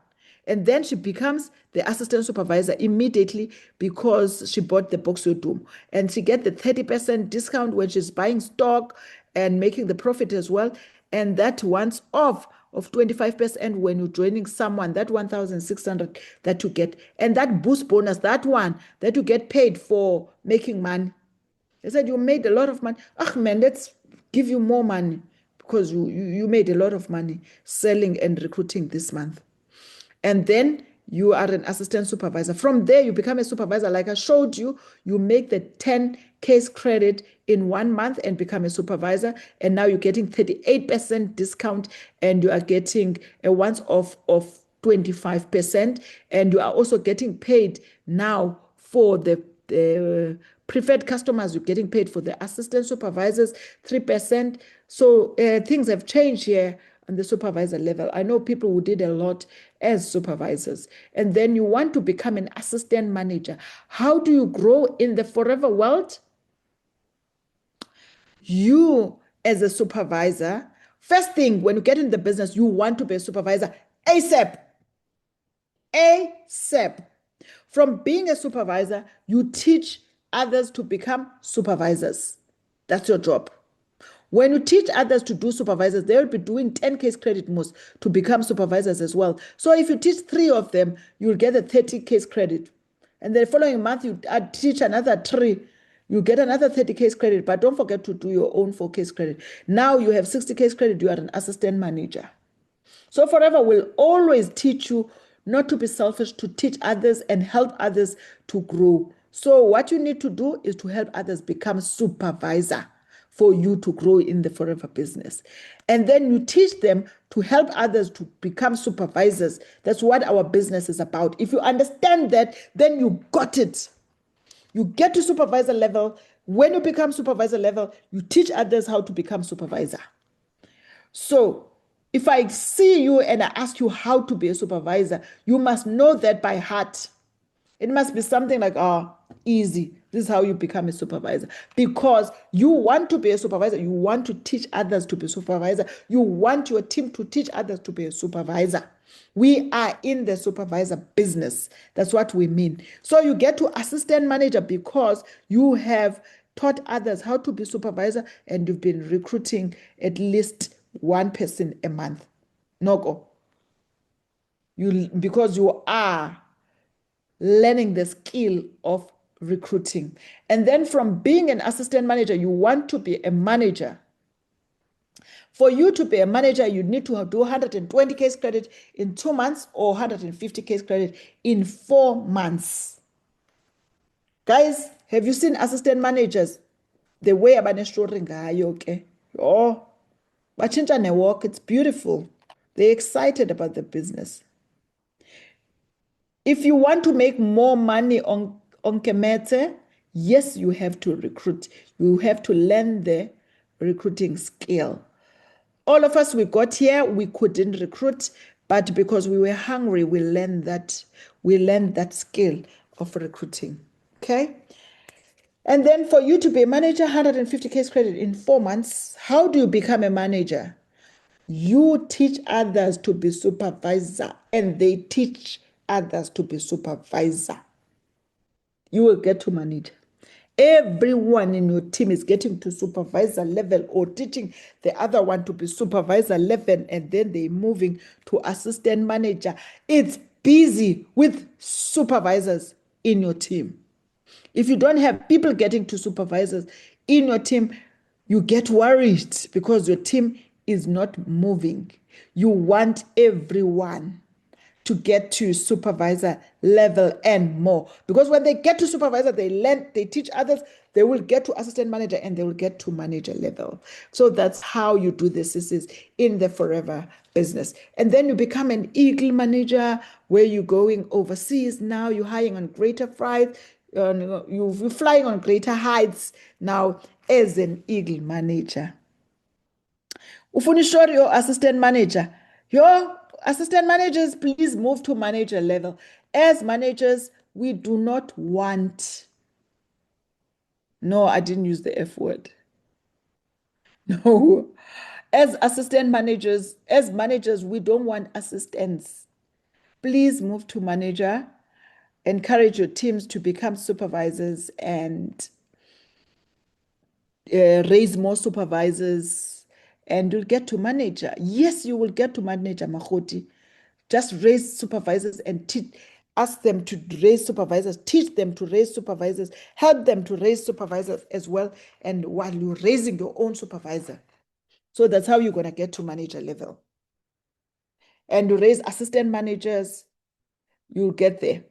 And then she becomes the assistant supervisor immediately because she bought the Boxodum. And she gets the 30% discount when she's buying stock and making the profit as well. And that once off of 25% when you're joining someone, that 1,600 that you get. And that boost bonus, that one that you get paid for making money. They said you made a lot of money. Man, let's give you more money because you made a lot of money selling and recruiting this month. And then you are an assistant supervisor. From there, you become a supervisor. Like I showed you, you make the 10 case credit in 1 month and become a supervisor. And now you're getting 38% discount and you are getting a once off of 25%. And you are also getting paid now for the preferred customers, you're getting paid. For the assistant supervisors, 3%. So things have changed here on the supervisor level. I know people who did a lot as supervisors. And then you want to become an assistant manager. How do you grow in the forever world? You, as a supervisor, first thing, when you get in the business, you want to be a supervisor ASAP. ASAP. From being a supervisor, you teach others to become supervisors. That's your job. When you teach others to do supervisors, they'll be doing 10 case credit most to become supervisors as well. So if you teach 3 of them, you'll get a 30 case credit. And the following month, you teach another 3, you get another 30 case credit. But don't forget to do your own 4 case credit. Now you have 60 case credit, you are an assistant manager. So Forever will always teach you not to be selfish, to teach others and help others to grow. So what you need to do is to help others become supervisor for you to grow in the Forever business. And then you teach them to help others to become supervisors. That's what our business is about. If you understand that, then you got it. You get to supervisor level. When you become supervisor level, you teach others how to become supervisor. So if I see you and I ask you how to be a supervisor, you must know that by heart. It must be something like, easy. This is how you become a supervisor. Because you want to be a supervisor. You want to teach others to be a supervisor. You want your team to teach others to be a supervisor. We are in the supervisor business. That's what we mean. So you get to assistant manager because you have taught others how to be supervisor and you've been recruiting at least one person a month. No go. Because you are learning the skill of recruiting. And then from being an assistant manager, you want to be a manager. For you to be a manager, you need to do 120 case credit in 2 months or 150 case credit in 4 months. Guys, have you seen assistant managers? The way abaneshoring ngayo, okay? Oh, bachinja ne-work, it's beautiful. They're excited about the business. If you want to make more money on Kemete, yes, you have to recruit. You have to learn the recruiting skill. All of us, we got here, we couldn't recruit, but because we were hungry, we learned that skill of recruiting. Okay? And then for you to be a manager, 150 case credit in 4 months. How do you become a manager? You teach others to be supervisor, and they teach others to be supervisor. You will get to manager. Everyone in your team is getting to supervisor level or teaching the other one to be supervisor level, and then they're moving to assistant manager. It's busy with supervisors in your team. If you don't have people getting to supervisors in your team, you get worried because your team is not moving. You want everyone to get to supervisor level and more. Because when they get to supervisor, they learn, they teach others, they will get to assistant manager and they will get to manager level. So that's how you do this. This is in the Forever business. And then you become an eagle manager where you're going overseas now, you're hiring on greater flights, you're flying on greater heights now as an eagle manager. Ufunisho your assistant manager. Your assistant managers, please move to manager level. As managers, we do not want. No, I didn't use the F word. No. As assistant managers, as managers, we don't want assistants. Please move to manager. Encourage your teams to become supervisors and raise more supervisors, and you'll get to manager. Yes, you will get to manager, Mahoti. Just raise supervisors and teach. Ask them to raise supervisors, teach them to raise supervisors, help them to raise supervisors as well, and while you're raising your own supervisor. So that's how you're going to get to manager level. And you raise assistant managers, you'll get there.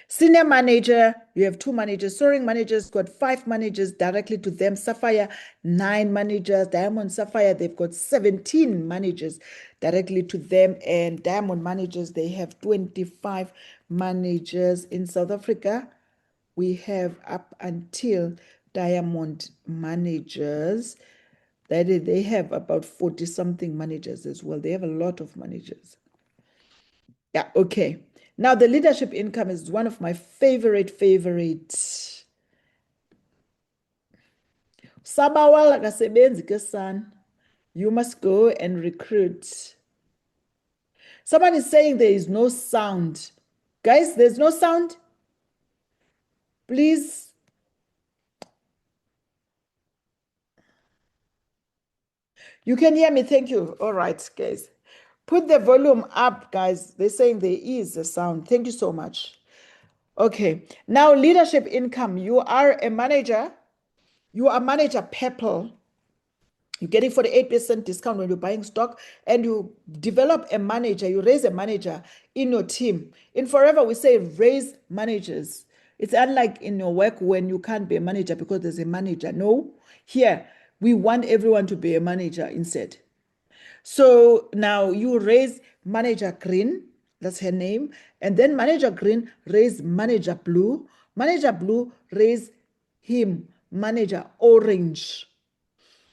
Senior manager, you have 2 managers. Soaring managers got 5 managers directly to them. Sapphire, 9 managers. Diamond Sapphire, they've got 17 managers directly to them. And Diamond managers, they have 25 managers in South Africa. we have up until diamond managers. That is, they have about 40 something managers as well. They have a lot of managers. Yeah, okay. Now the leadership income is one of my favorite. Sabawala kasebenzi ke son. You must go and recruit. Someone is saying there is no sound. Guys, there's no sound. Please. You can hear me. Thank you. All right, guys. Put the volume up, guys. They're saying there is a sound. Thank you so much. Okay. Now, leadership income. You are a manager. You are manager Purple. You're getting 48% discount when you're buying stock, and you develop a manager, you raise a manager in your team. In Forever, we say raise managers. It's unlike in your work when you can't be a manager because there's a manager. No, here, we want everyone to be a manager instead. So now you raise Manager Green, that's her name, and then Manager Green raise Manager Blue. Manager Blue raise him, Manager Orange.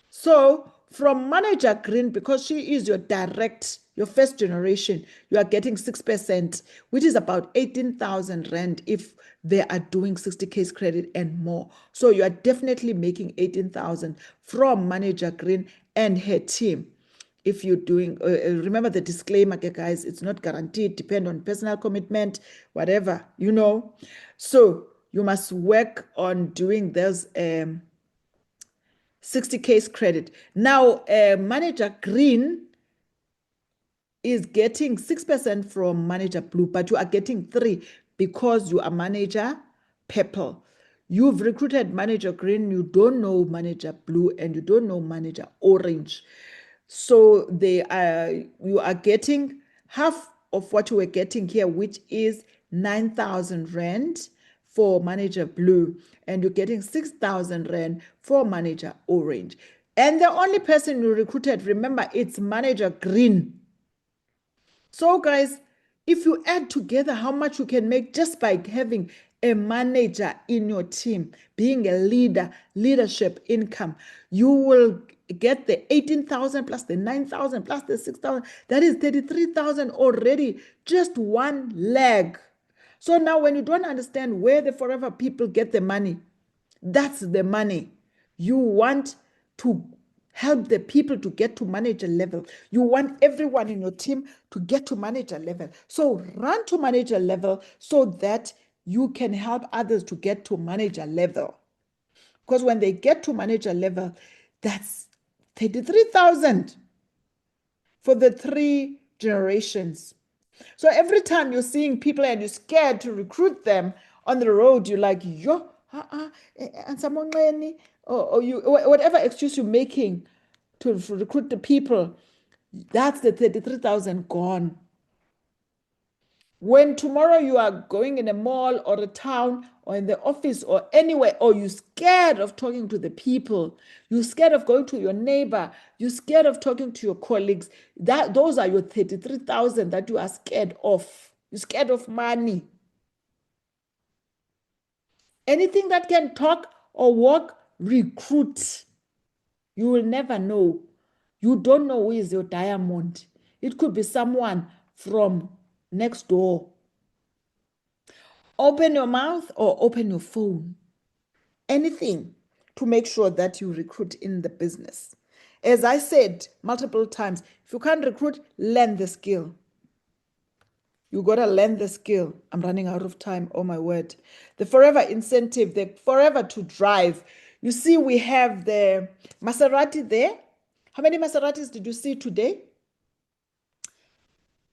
So from Manager Green, because she is your direct, your first generation, you are getting 6%, which is about 18,000 Rand if they are doing 60 case credit and more. So you are definitely making 18,000 from Manager Green and her team. If you're doing, remember the disclaimer, okay, guys, it's not guaranteed, depend on personal commitment, whatever, you know. So you must work on doing those 60 case credit. Now, Manager Green is getting 6% from Manager Blue, but you are getting 3 because you are Manager Purple. You've recruited Manager Green, you don't know Manager Blue, and you don't know Manager Orange. So you are getting half of what you were getting here, which is 9,000 Rand for Manager Blue, and you're getting 6,000 Rand for Manager Orange. And the only person you recruited, remember, it's Manager Green. So guys, if you add together how much you can make just by having a manager in your team, being a leader, leadership income, you will get the 18,000 plus the 9,000 plus the 6,000. That is 33,000 already, just one leg. So now when you don't understand where the Forever people get the money, that's the money. You want to help the people to get to manager level. You want everyone in your team to get to manager level. So run to manager level so that you can help others to get to manager level. Because when they get to manager level, that's 33,000 for the 3 generations. So every time you're seeing people and you're scared to recruit them on the road, you're like, yo, and someone, or you, whatever excuse you're making to recruit the people, that's the 33,000 gone. When tomorrow you are going in a mall or a town or in the office or anywhere, or you're scared of talking to the people, you're scared of going to your neighbor, you're scared of talking to your colleagues, those are your 33,000 that you are scared of. You're scared of money. Anything that can talk or walk, recruit. You will never know. You don't know who is your diamond. It could be someone from next door. Open your mouth or open your phone. Anything to make sure that you recruit in the business. As I said multiple times, if you can't recruit, learn the skill. You got to learn the skill. I'm running out of time. Oh, my word. The Forever incentive, the Forever to drive. You see, we have the Maserati there. How many Maseratis did you see today?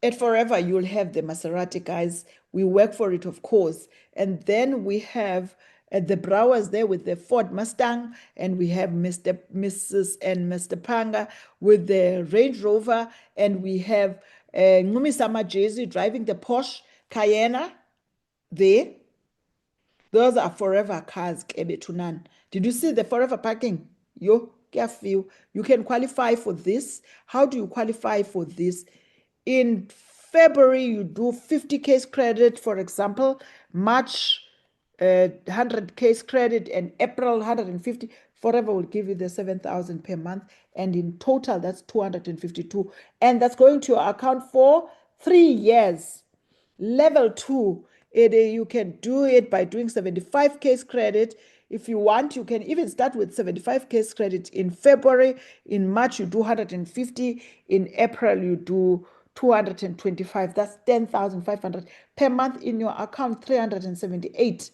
At Forever, you'll have the Maserati, guys. We work for it, of course. And then we have the Browers there with the Ford Mustang, and we have Mrs. and Mr. Panga with the Range Rover, and we have Ngumi Sama Jay-Z driving the Porsche Cayenne there. Those are Forever cars, Kebe Tunan. Did you see the Forever parking? Yo, careful. You can qualify for this. How do you qualify for this? In February, you do 50 case credit, for example. March, 100 case credit, and April 150. Forever will give you the 7,000 per month, and in total that's 252, and that's going to your account for 3 years. Level 2, you can do it by doing 75 case credit. If you want, you can even start with 75 case credit in February. In March, you do 150. In April, you do 225. That's 10,500 per month in your account, 378.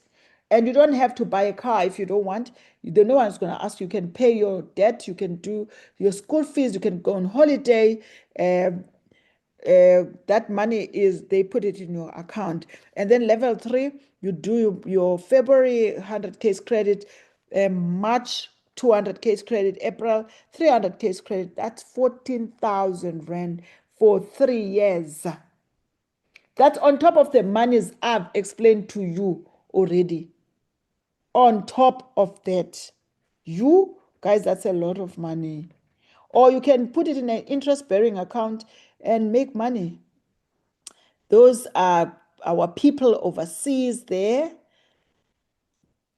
And you don't have to buy a car if you don't want. No one's going to ask. You can pay your debt. You can do your school fees. You can go on holiday. That money they put it in your account. And then level 3, you do your February 100 case credit, March 200 case credit, April 300 case credit. That's 14,000 rand for 3 years. That's on top of the monies I've explained to you already. On top of that, you guys, that's a lot of money. Or you can put it in an interest-bearing account and make money. Those are our people overseas there.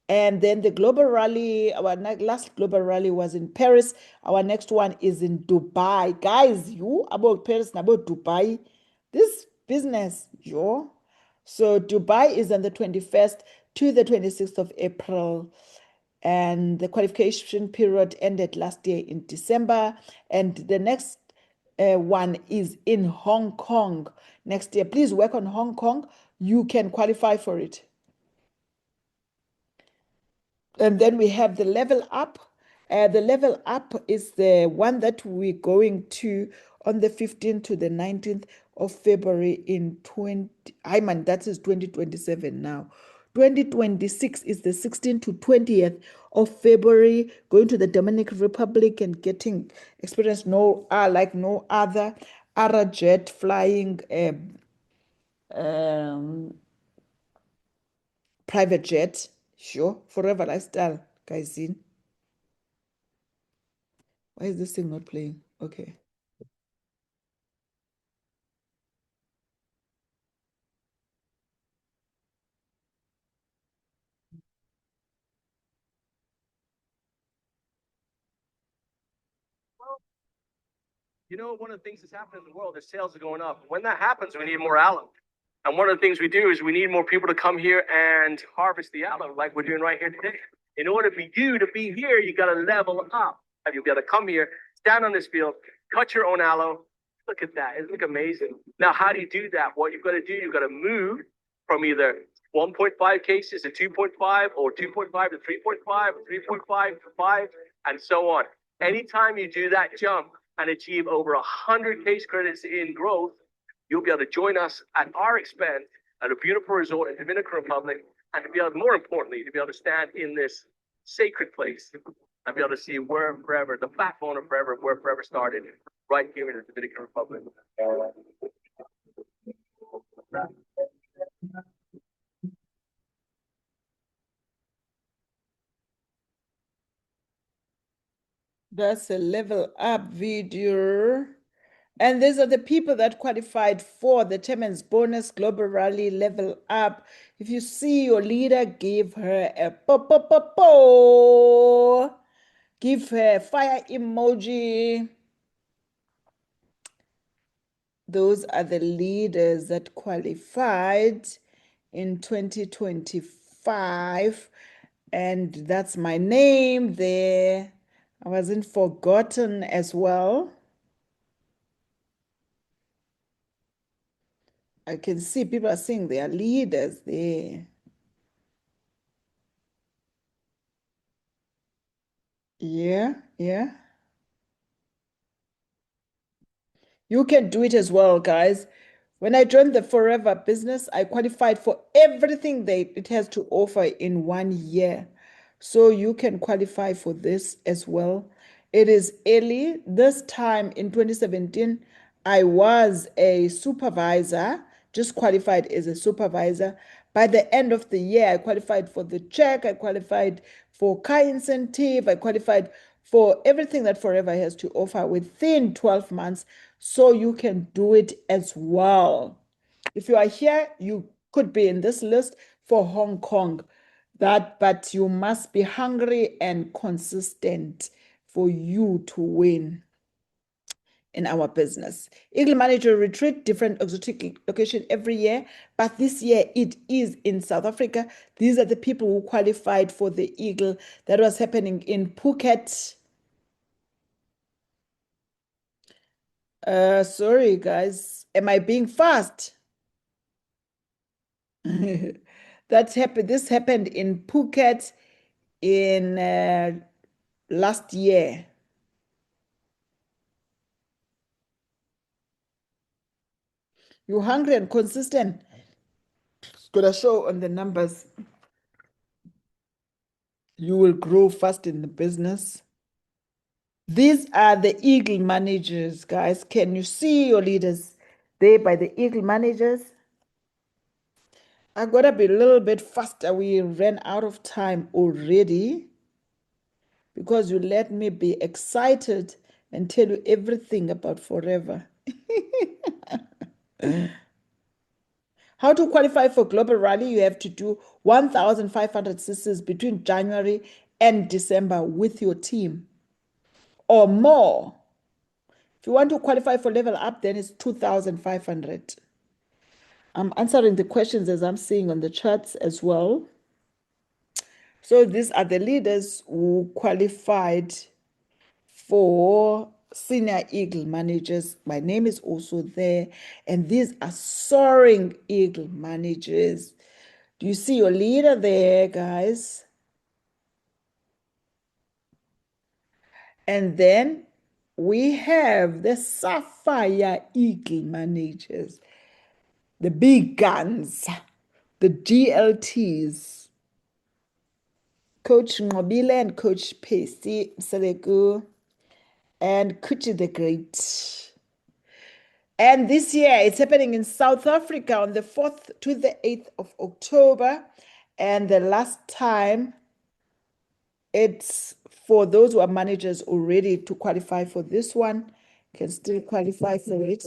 And then the global rally, our last global rally was in Paris. Our next one is in Dubai. Guys, you about Paris and about Dubai, this business, yo. So Dubai is on the 21st to the 26th of April. And the qualification period ended last year in December. And the next one is in Hong Kong next year. Please work on Hong Kong. You can qualify for it. And then we have the level up. The level up is the one that we're going to on the 15th to the 19th of February in 20. I mean, that is 2027 now. 2026 is the 16th to 20th of February, going to the Dominican Republic and getting experience like no other Arajet flying private jet. Sure, forever lifestyle, guys. In. Why is this thing not playing? Okay. You know, one of the things that's happening in the world is sales are going up. When that happens, we need more aloe. And one of the things we do is we need more people to come here and harvest the aloe like we're doing right here today. In order for you to be here, you got to level up. You'll be able to come here, stand on this field, cut your own aloe. Look at that. It looks amazing. Now, how do you do that? What you've got to do, you've got to move from either 1.5 cases to 2.5 or 2.5 to 3.5 or 3.5 to 5 and so on. Anytime you do that jump and achieve over 100 case credits in growth, you'll be able to join us at our expense at a beautiful resort in Dominican Republic, and to be able, more importantly, to be able to stand in this sacred place and be able to see where forever, the backbone of forever, where forever started, right here in the Dominican Republic. That's a level up video. And these are the people that qualified for the Chairman's Bonus Global Rally Level Up. If you see your leader, give her a po. Give her a fire emoji. Those are the leaders that qualified in 2025. And that's my name there. I wasn't forgotten as well. I can see people are saying they are leaders there. Yeah, yeah. You can do it as well, guys. When I joined the Forever business, I qualified for everything it has to offer in 1 year. So you can qualify for this as well. It is early. This time in 2017, I was a supervisor, just qualified as a supervisor. By the end of the year, I qualified for the check, I qualified for car incentive, I qualified for everything that Forever has to offer within 12 months. So you can do it as well. If you are here, you could be in this list for Hong Kong. but you must be hungry and consistent for you to win in our business. Eagle Manager Retreat, different exotic location every year, but this year it is in South Africa. These are the people who qualified for the Eagle that was happening in Phuket. Sorry guys, am I being fast? This happened in Phuket in last year. You're hungry and consistent. It's gonna show on the numbers. You will grow fast in the business. These are the Eagle managers, guys. Can you see your leaders there by the Eagle managers? I gotta be a little bit faster. We ran out of time already because you let me be excited and tell you everything about forever. How to qualify for Global Rally? You have to do 1,500 cc's between January and December with your team or more. If you want to qualify for Level Up, then it's 2,500. I'm answering the questions as I'm seeing on the charts as well. So these are the leaders who qualified for Senior Eagle Managers. My name is also there. And these are soaring Eagle Managers. Do you see your leader there, guys? And then we have the Sapphire Eagle Managers, the big guns, the GLTs. Coach Ngobile and Coach Pacey Seleku and Kuchi the Great. And this year it's happening in South Africa on the 4th to the 8th of October. And the last time it's for those who are managers already to qualify for this one, can still qualify for it.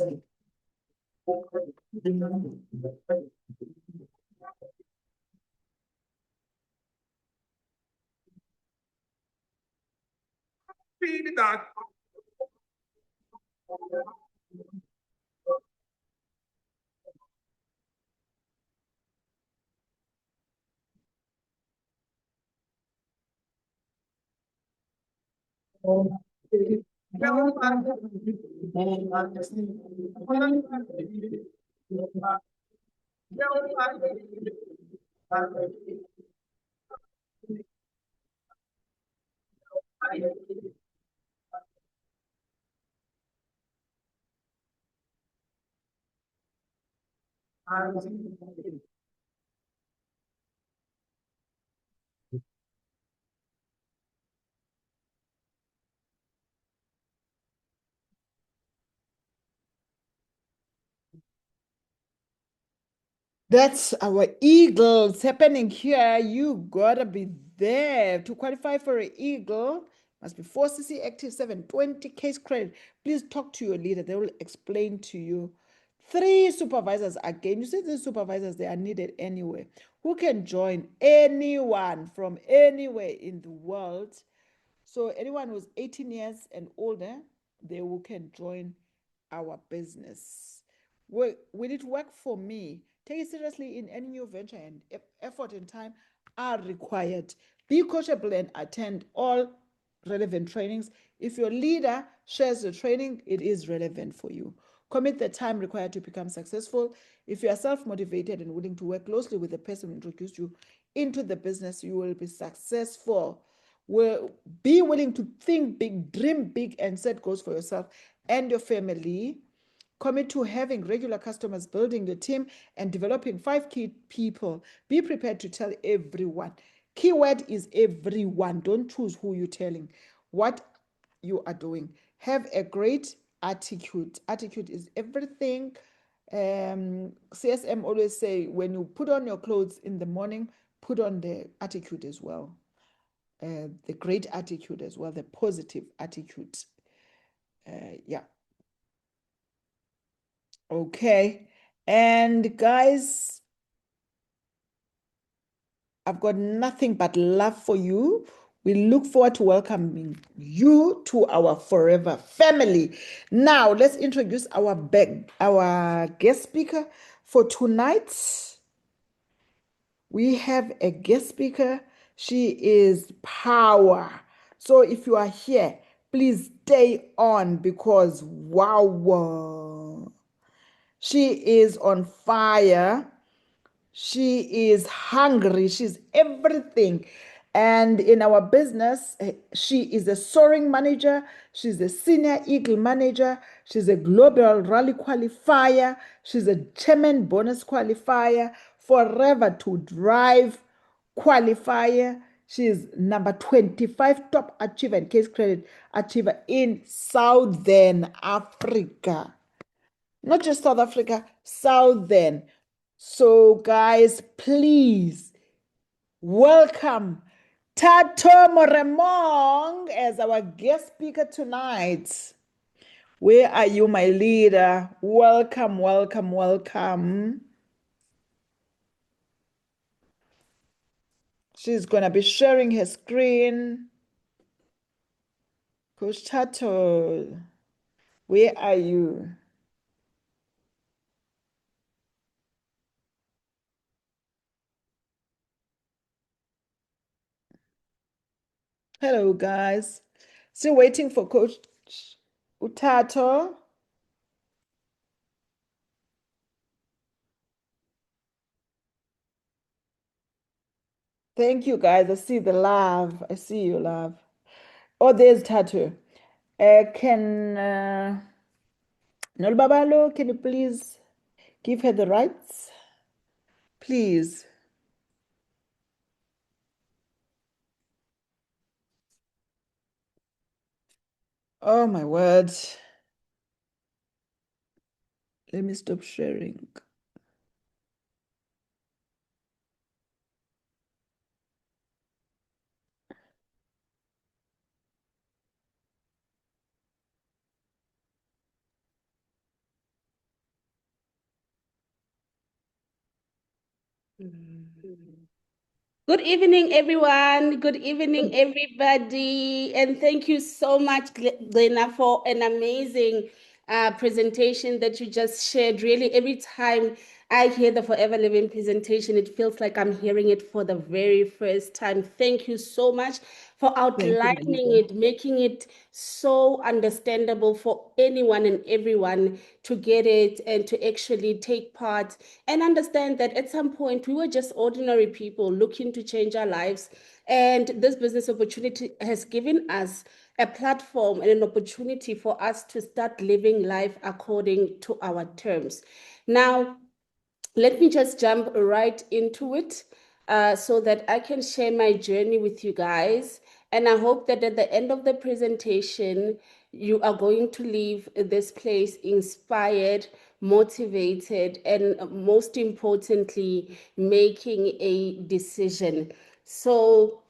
That's our Eagles happening here. You gotta be there to qualify for an Eagle. Must be 4cc active 720 case credit. Please talk to your leader. They will explain to you. 3 supervisors again. You see these supervisors, they are needed anywhere. Who can join? Anyone from anywhere in the world. So anyone who's 18 years and older, they who can join our business. Will it work for me? Take it seriously in any new venture, and effort and time are required. Be coachable and attend all relevant trainings. If your leader shares the training, it is relevant for you. Commit the time required to become successful. If you are self-motivated and willing to work closely with the person who introduced you into the business, you will be successful. Will be willing to think big, dream big, and set goals for yourself and your family. Commit to having regular customers, building your team, and developing 5 key people. Be prepared to tell everyone. Keyword is everyone. Don't choose who you're telling. What you are doing. Have a great attitude. Attitude is everything. CSM always say when you put on your clothes in the morning, put on the attitude as well. The great attitude as well, the positive attitude. Yeah. Okay. And guys, I've got nothing but love for you. We look forward to welcoming you to our forever family. Now, let's introduce our guest speaker for tonight. We have a guest speaker. She is power. So if you are here, please stay on because wow, she is on fire. She is hungry. She's everything. And in our business, she is a soaring manager. She's a senior eagle manager. She's a global rally qualifier. She's a chairman bonus qualifier, forever to drive qualifier. She is number 25 top achiever and case credit achiever in Southern Africa. Not just South Africa, Southern. So, guys, please welcome Thato Moremong as our guest speaker tonight. Where are you, my leader? Welcome, welcome, welcome. She's going to be sharing her screen. Coach Thato, where are you? Hello, guys. Still waiting for Coach Thato. Thank you, guys. I see the love. I see you, love. Oh, there's Thato. Can Nolbabalo, can you please give her the rights? Please. Oh, my word. Let me stop sharing. Good evening, everyone. Good evening, everybody. And thank you so much, Glenna, for an amazing presentation that you just shared. Really, every time I hear the Forever Living presentation, it feels like I'm hearing it for the very first time. Thank you so much for Thank you, my outlining leader. it, making it so understandable for anyone and everyone to get it and to actually take part and understand that at some point we were just ordinary people looking to change our lives. And this business opportunity has given us a platform and an opportunity for us to start living life according to our terms. Now, let me just jump right into it so that I can share my journey with you guys. And I hope that at the end of the presentation, you are going to leave this place inspired, motivated, and most importantly, making a decision. So,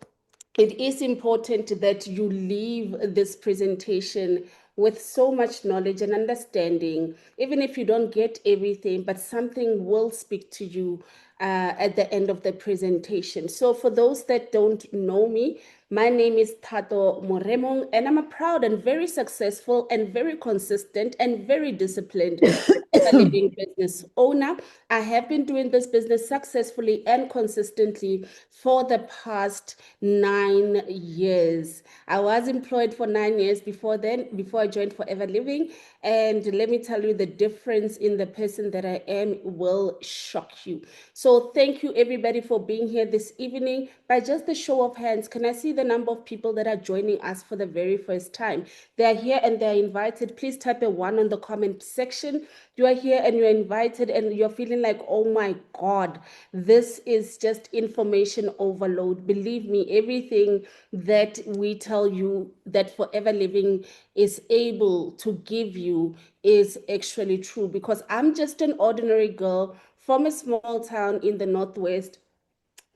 it is important that you leave this presentation with so much knowledge and understanding, even if you don't get everything, but something will speak to you at the end of the presentation. So for those that don't know me, my name is Thato Moremong, and I'm a proud and very successful and very consistent and very disciplined a living business owner. I have been doing this business successfully and consistently for the past 9 years. I was employed for 9 years before then, before I joined Forever Living. And let me tell you, the difference in the person that I am will shock you. So thank you everybody for being here this evening. By just the show of hands, can I see the number of people that are joining us for the very first time? They are here and they're invited. Please type a 1 on the comment section. You are here and you're invited and you're feeling like, oh my God, this is just information overload. Believe me, everything that we tell you that Forever Living is able to give you is actually true, because I'm just an ordinary girl from a small town in the Northwest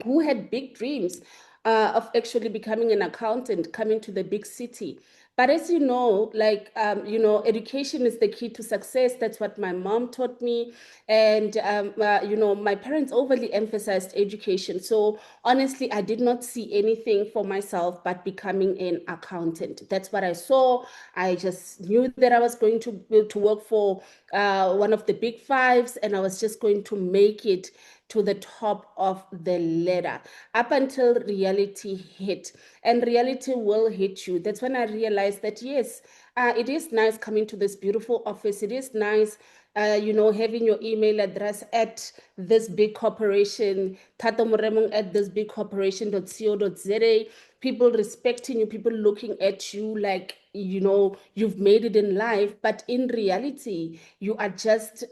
who had big dreams of actually becoming an accountant, coming to the big city. But as you know, like, education is the key to success. That's what my mom taught me. And, my parents overly emphasized education. So honestly, I did not see anything for myself but becoming an accountant. That's what I saw. I just knew that I was going to work for one of the big fives, and I was just going to make it to the top of the ladder up until reality hit. And reality will hit you. That's when I realized that, yes, it is nice coming to this beautiful office. It is nice, having your email address at this big corporation, Thato Moremong at this big corporation.co.za, people respecting you, people looking at you like, you've made it in life. But in reality, you are just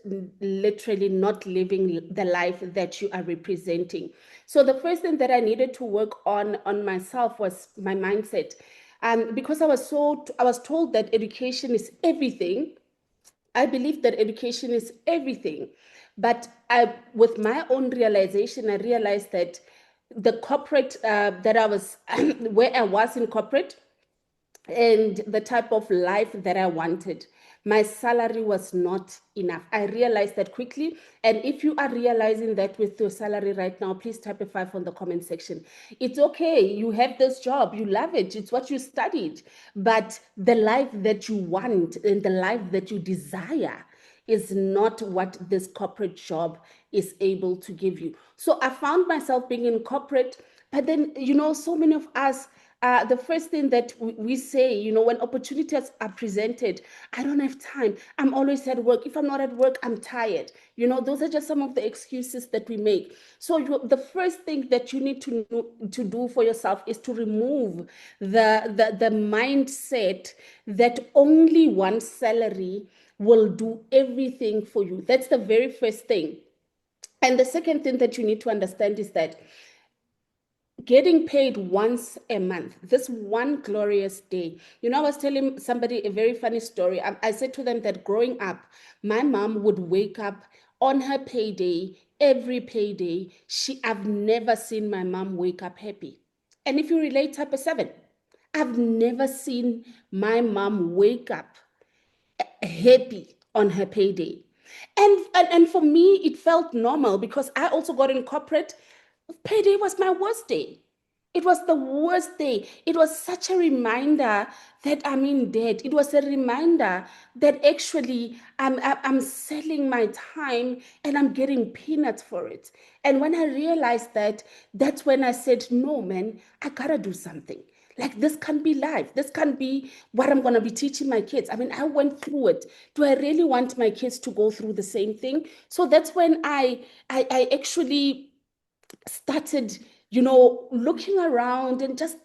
literally not living the life that you are representing. So the first thing that I needed to work on myself was my mindset. Because I was told that education is everything. I believe that education is everything. But with my own realization, I realized that the corporate that I was, where I was in corporate, and the type of life that I wanted, my salary was not enough. I realized that quickly. And if you are realizing that with your salary right now, please type a 5 on the comment section. It's okay. You have this job. You love it. It's what you studied. But the life that you want and the life that you desire is not what this corporate job is able to give you. So I found myself being in corporate, but then, so many of us, the first thing that we say, when opportunities are presented, I don't have time. I'm always at work. If I'm not at work, I'm tired. Those are just some of the excuses that we make. So the first thing that you need to do for yourself is to remove the mindset that only one salary will do everything for you. That's the very first thing. And the second thing that you need to understand is that getting paid once a month, this one glorious day. I was telling somebody a very funny story. I said to them that growing up, my mom would wake up on her payday, every payday. I've never seen my mom wake up happy. And if you relate type of 7, I've never seen my mom wake up happy on her payday. And for me, it felt normal because I also got in corporate. Payday was my worst day. It was the worst day. It was such a reminder that I'm in debt. It was a reminder that actually I'm selling my time and I'm getting peanuts for it. And when I realized that, that's when I said, no, man, I gotta do something. Like, this can't be life. This can't be what I'm going to be teaching my kids. I mean, I went through it. Do I really want my kids to go through the same thing? So that's when I actually started, looking around and just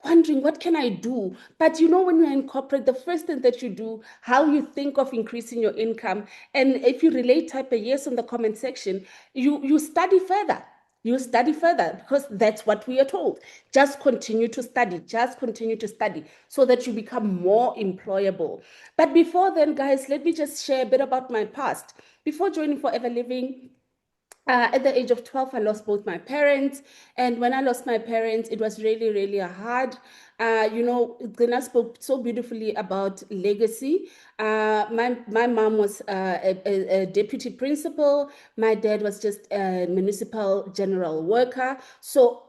wondering, what can I do? But when you're in corporate, the first thing that you do, how you think of increasing your income, and if you relate, type a yes on the comment section. You study further. You study further because that's what we are told. Just continue to study. Just continue to study so that you become more employable. But before then, guys, let me just share a bit about my past. Before joining Forever Living, at the age of 12, I lost both my parents. And when I lost my parents, it was really, really hard. Gcina spoke so beautifully about legacy. My mom was a deputy principal. My dad was just a municipal general worker. So,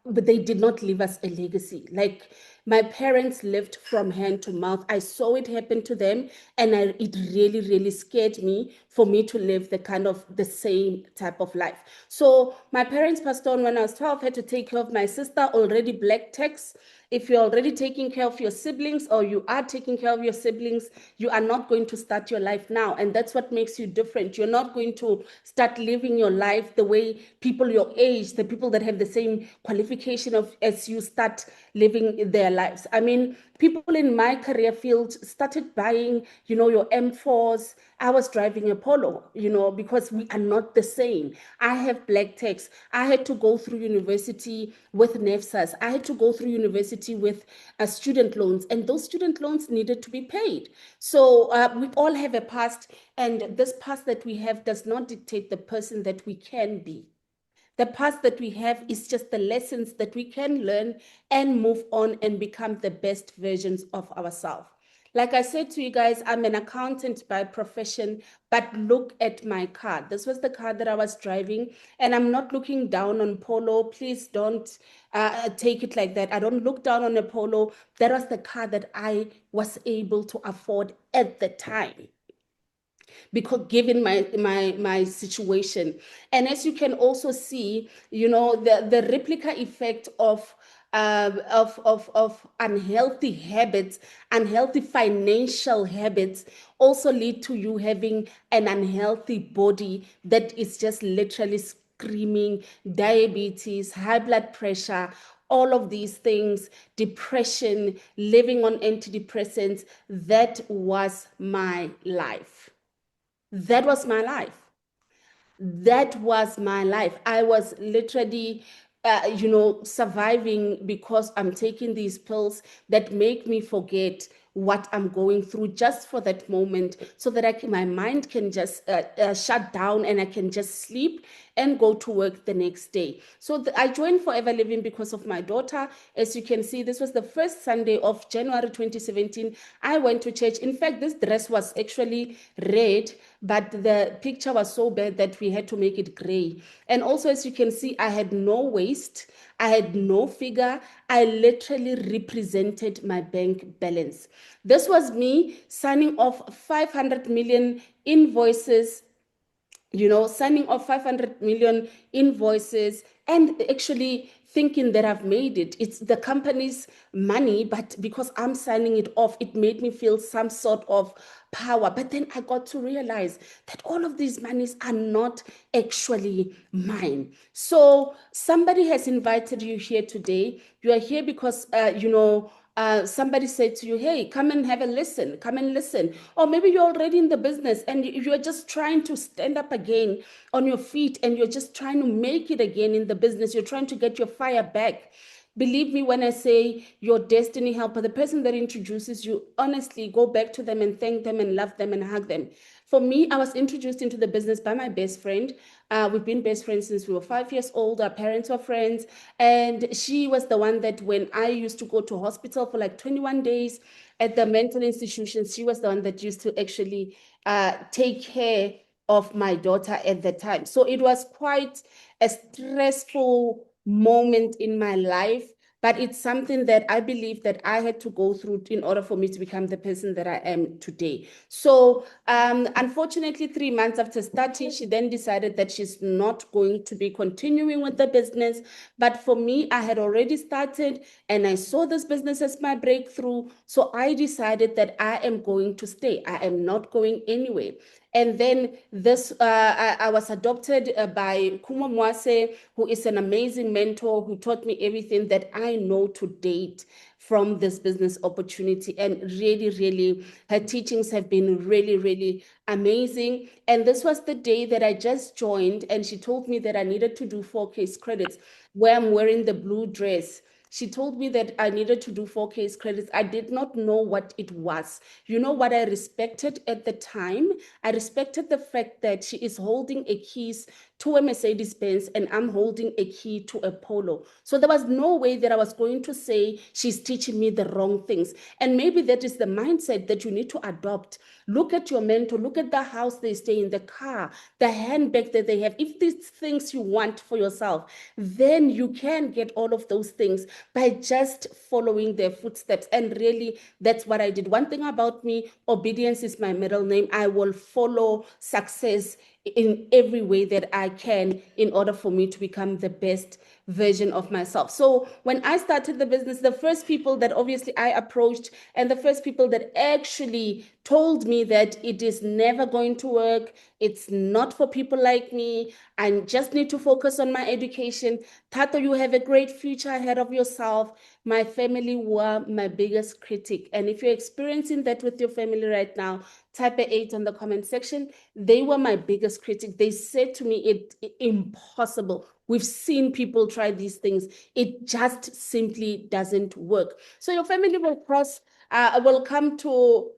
but they did not leave us a legacy. Like, my parents lived from hand to mouth. I saw it happen to them, and it really, really scared me for me to live the same type of life. So my parents passed on when I was 12, had to take care of my sister, already black tax. If you're already taking care of your siblings, or you are taking care of your siblings, you are not going to start your life now. And that's what makes you different. You're not going to start living your life the way people your age, the people that have the same qualification as you, start living their lives. I mean, people in my career field started buying, your M4s. I was driving a Polo, because we are not the same. I have black tax. I had to go through university with NEFSAs. I had to go through university with student loans, and those student loans needed to be paid. So we all have a past, and this past that we have does not dictate the person that we can be. The past that we have is just the lessons that we can learn and move on and become the best versions of ourselves. Like I said to you guys, I'm an accountant by profession, but look at my car. This was the car that I was driving, and I'm not looking down on Polo. Please don't take it like that. I don't look down on a Polo. That was the car that I was able to afford at the time, because given my situation. And as you can also see, the replica effect of unhealthy habits, unhealthy financial habits, also lead to you having an unhealthy body that is just literally screaming diabetes, high blood pressure, all of these things, depression, living on antidepressants. That was my life. That was my life. That was my life. I was literally, surviving because I'm taking these pills that make me forget what I'm going through just for that moment, so that my mind can just shut down and I can just sleep and go to work the next day. So I joined Forever Living because of my daughter. As you can see, this was the first Sunday of January 2017. I went to church. In fact, this dress was actually red, but the picture was so bad that we had to make it gray. And also, as you can see, I had no waist, I had no figure. I literally represented my bank balance. This was me signing off 500 million invoices, signing off 500 million invoices and actually thinking that I've made it. It's the company's money, but because I'm signing it off, it made me feel some sort of power. But then I got to realize that all of these monies are not actually mine. So somebody has invited you here today. You are here because, somebody said to you, hey, come and have a listen, come and listen. Or maybe you're already in the business and you're just trying to stand up again on your feet and you're just trying to make it again in the business. You're trying to get your fire back. Believe me when I say your destiny helper, the person that introduces you, honestly, go back to them and thank them and love them and hug them. For me, I was introduced into the business by my best friend. We've been best friends since we were 5 years old. Our parents were friends. And she was the one that when I used to go to hospital for like 21 days at the mental institution, she was the one that used to actually take care of my daughter at the time. So it was quite a stressful moment in my life, but it's something that I believe that I had to go through in order for me to become the person that I am today. So unfortunately, 3 months after starting, she then decided that she's not going to be continuing with the business. But for me, I had already started and I saw this business as my breakthrough. So I decided that I am going to stay. I am not going anywhere. And then I was adopted by Kumo Mwase, who is an amazing mentor who taught me everything that I know to date from this business opportunity. And really, really, her teachings have been really, really amazing. And this was the day that I just joined, and she told me that I needed to do 4 case credits where I'm wearing the blue dress. She told me that I needed to do 4 case credits. I did not know what it was. You know what I respected at the time? I respected the fact that she is holding a keys to a Mercedes-Benz and I'm holding a key to a Polo. So there was no way that I was going to say she's teaching me the wrong things. And maybe that is the mindset that you need to adopt. Look at your mentor, look at the house they stay in, the car, the handbag that they have. If these things you want for yourself, then you can get all of those things by just following their footsteps. And really, that's what I did. One thing about me, obedience is my middle name. I will follow success in every way that I can in order for me to become the best version of myself. So when I started the business, the first people that obviously I approached and the first people that actually told me that it is never going to work, it's not for people like me, I just need to focus on my education. Thato, you have a great future ahead of yourself. My family were my biggest critic. And if you're experiencing that with your family right now, type a 8 on the comment section. They were my biggest critic. They said to me, it's impossible. We've seen people try these things. It just simply doesn't work. So your family will come to,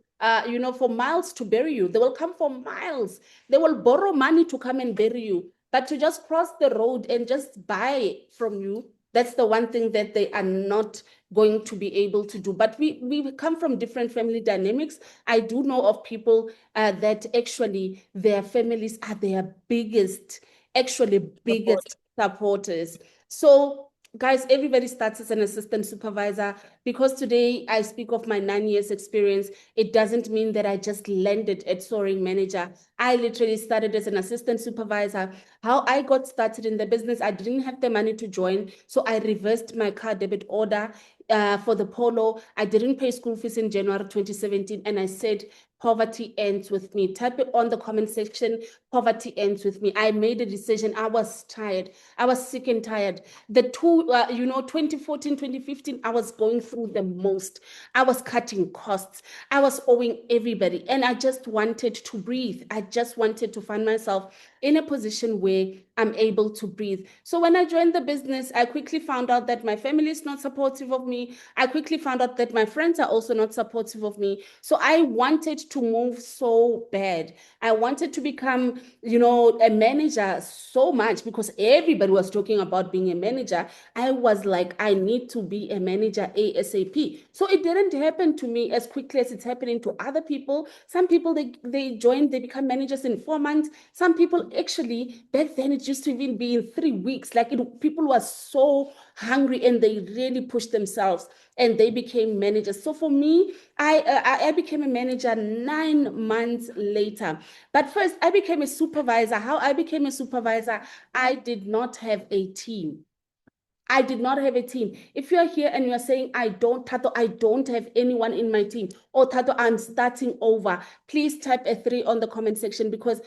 for miles to bury you. They will come for miles. They will borrow money to come and bury you. But to just cross the road and just buy from you, that's the one thing that they are not going to be able to do. But we come from different family dynamics. I do know of people that actually their families are their biggest supporters. So guys, everybody starts as an assistant supervisor. Because today I speak of my 9 years experience, it doesn't mean that I just landed at soaring manager. I literally started as an assistant supervisor. How I got started in the business, I didn't have the money to join, so I reversed my car debit order for the Polo. I didn't pay school fees in January 2017, and I said, poverty ends with me. Type it on the comment section, poverty ends with me. I made a decision. I was tired. I was sick and tired. The 2014, 2015, I was going through the most. I was cutting costs. I was owing everybody, and I just wanted to breathe. I just wanted to find myself in a position where I'm able to breathe. So when I joined the business, I quickly found out that my family is not supportive of me. I quickly found out that my friends are also not supportive of me. So I wanted to move so bad. I wanted to become, a manager so much because everybody was talking about being a manager. I was like, I need to be a manager ASAP. So it didn't happen to me as quickly as it's happening to other people. Some people, they join, they become managers in 4 months. Some people actually, back then it used to even be in 3 weeks. Like people were so hungry and they really pushed themselves and they became managers. So for me, I became a manager 9 months later. But first, I became a supervisor. How I became a supervisor, I did not have a team. I did not have a team. If you're here and you're saying, Thato, I don't have anyone in my team, or Thato, I'm starting over, please type a 3 on the comment section because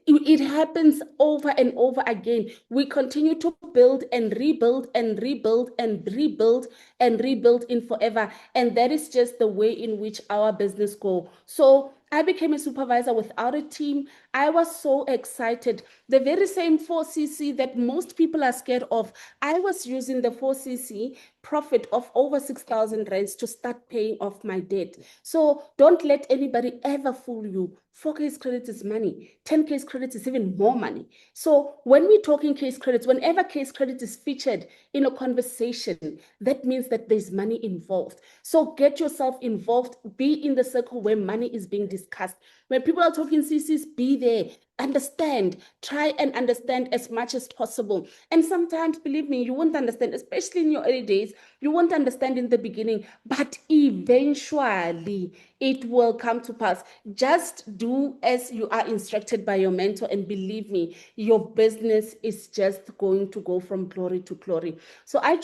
it happens over and over again. We continue to build and rebuild and rebuild and rebuild and rebuild in forever. And that is just the way in which our business go. So I became a supervisor without a team. I was so excited. The very same 4cc that most people are scared of, I was using the 4cc profit of over 6,000 rands to start paying off my debt. So don't let anybody ever fool you. 4 case credits is money. 10 case credits is even more money. So when we're talking case credits, whenever case credit is featured in a conversation, that means that there's money involved. So get yourself involved. Be in the circle where money is being discussed. When people are talking CCs, be there. Understand. Try and understand as much as possible. And sometimes, believe me, you won't understand, especially in your early days. You won't understand in the beginning, but eventually it will come to pass. Just do as you are instructed by your mentor, and believe me, your business is just going to go from glory to glory. So I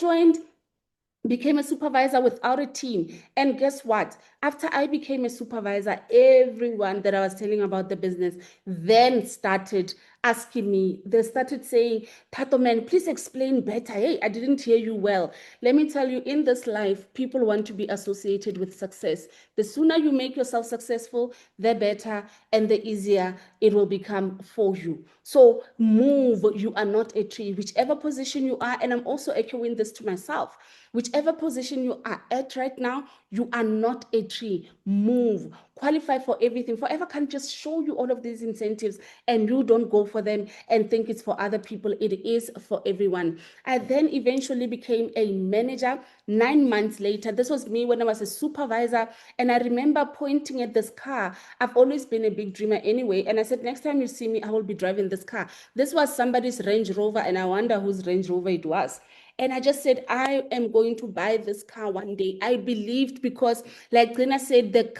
became a supervisor without a team. And guess what? After I became a supervisor, everyone that I was telling about the business then started asking me, they started saying, Thato man, please explain better. Hey, I didn't hear you well. Let me tell you, in this life, people want to be associated with success. The sooner you make yourself successful, the better and the easier it will become for you. So move. You are not a tree. Whichever position you are, and I'm also echoing this to myself, whichever position you are at right now, you are not a tree. Move. Qualify for everything. Forever can't just show you all of these incentives and you don't go for them and think it's for other people. It is for everyone. I then eventually became a manager 9 months later. This was me when I was a supervisor. And I remember pointing at this car. I've always been a big dreamer anyway. And I said, next time you see me, I will be driving this car. This was somebody's Range Rover, and I wonder whose Range Rover it was. And I just said, I am going to buy this car one day. I believed because, like Gcina said, the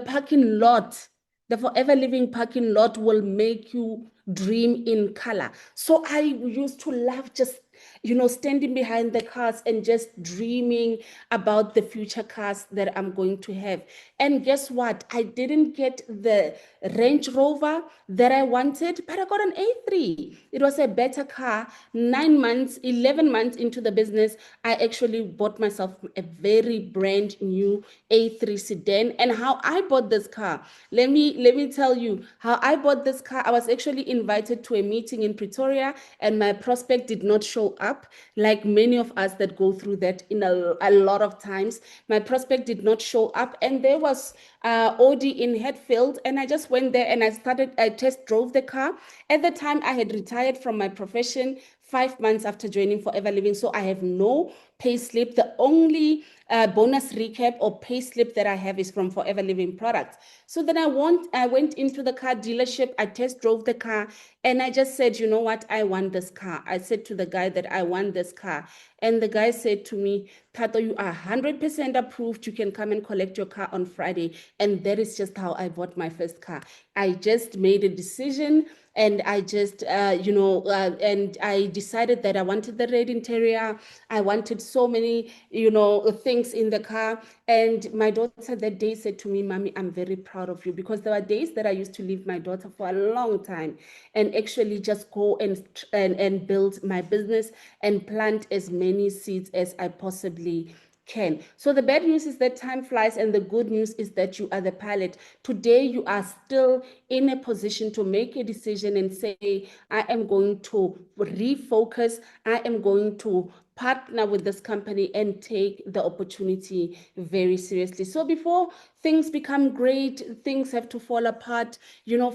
parking lot, the Forever Living parking lot will make you dream in color. So I used to love just standing behind the cars and just dreaming about the future cars that I'm going to have. And guess what? I didn't get the Range Rover that I wanted, but I got an A3. It was a better car. 9 months, 11 months into the business, I actually bought myself a very brand new A3 sedan. And how I bought this car, let me tell you how I bought this car. I was actually invited to a meeting in Pretoria, and my prospect did not show up. up, like many of us that go through that in a lot of times. My prospect did not show up, and there was Audi in Hatfield, and I just went there and I test drove the car. At the time, I had retired from my profession 5 months after joining Forever Living, so I have no pay slip. The only bonus recap or pay slip that I have is from Forever Living products. So then I went into the car dealership, I test drove the car, and I just said, you know what, I want this car. I said to the guy that I want this car. And the guy said to me, Thato, you are 100% approved. You can come and collect your car on Friday. And that is just how I bought my first car. I just made a decision, and I just, and I decided that I wanted the red interior. I wanted so many, things in the car. And my daughter that day said to me, Mommy, I'm very proud of you, because there were days that I used to leave my daughter for a long time and actually just go and build my business and plant as many seeds as I possibly can. So the bad news is that time flies, and the good news is that you are the pilot. Today, you are still in a position to make a decision and say, I am going to refocus, I am going to partner with this company and take the opportunity very seriously. So before things become great, things have to fall apart.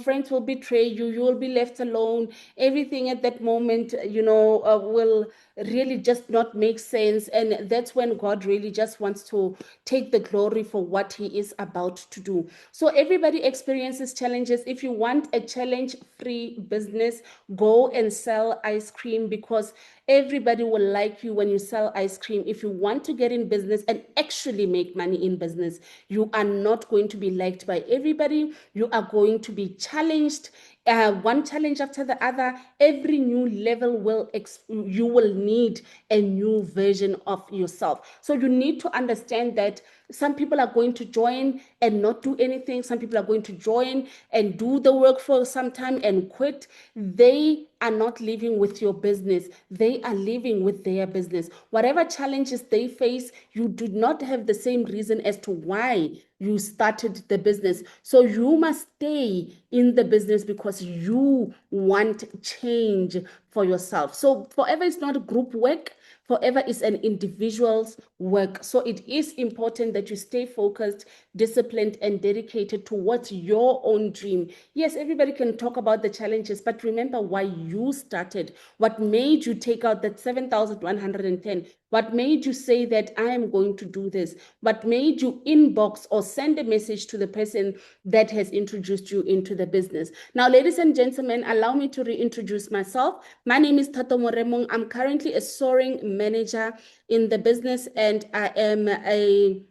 Friends will betray you. You will be left alone. Everything at that moment, will really just not make sense. And that's when God really just wants to take the glory for what he is about to do. So everybody experiences challenges. If you want a challenge-free business, go and sell ice cream, because everybody will like you when you sell ice cream. If you want to get in business and actually make money in business, you are not going to be liked by everybody. You are going to be challenged, one challenge after the other. Every new level you will need a new version of yourself. So you need to understand that some people are going to join and not do anything. Some people are going to join and do the work for some time and quit. They are not living with your business. They are living with their business. Whatever challenges they face, you do not have the same reason as to why you started the business. So you must stay in the business because you want change for yourself. So Forever is not group work. Forever is an individual's work. So it is important that you stay focused, disciplined, and dedicated towards your own dream. Yes, everybody can talk about the challenges, but remember why you started. What made you take out that 7,110? What made you say that I am going to do this? What made you inbox or send a message to the person that has introduced you into the business? Now, ladies and gentlemen, allow me to reintroduce myself. My name is Thato Moremong. I'm currently a soaring manager in the business, and I am a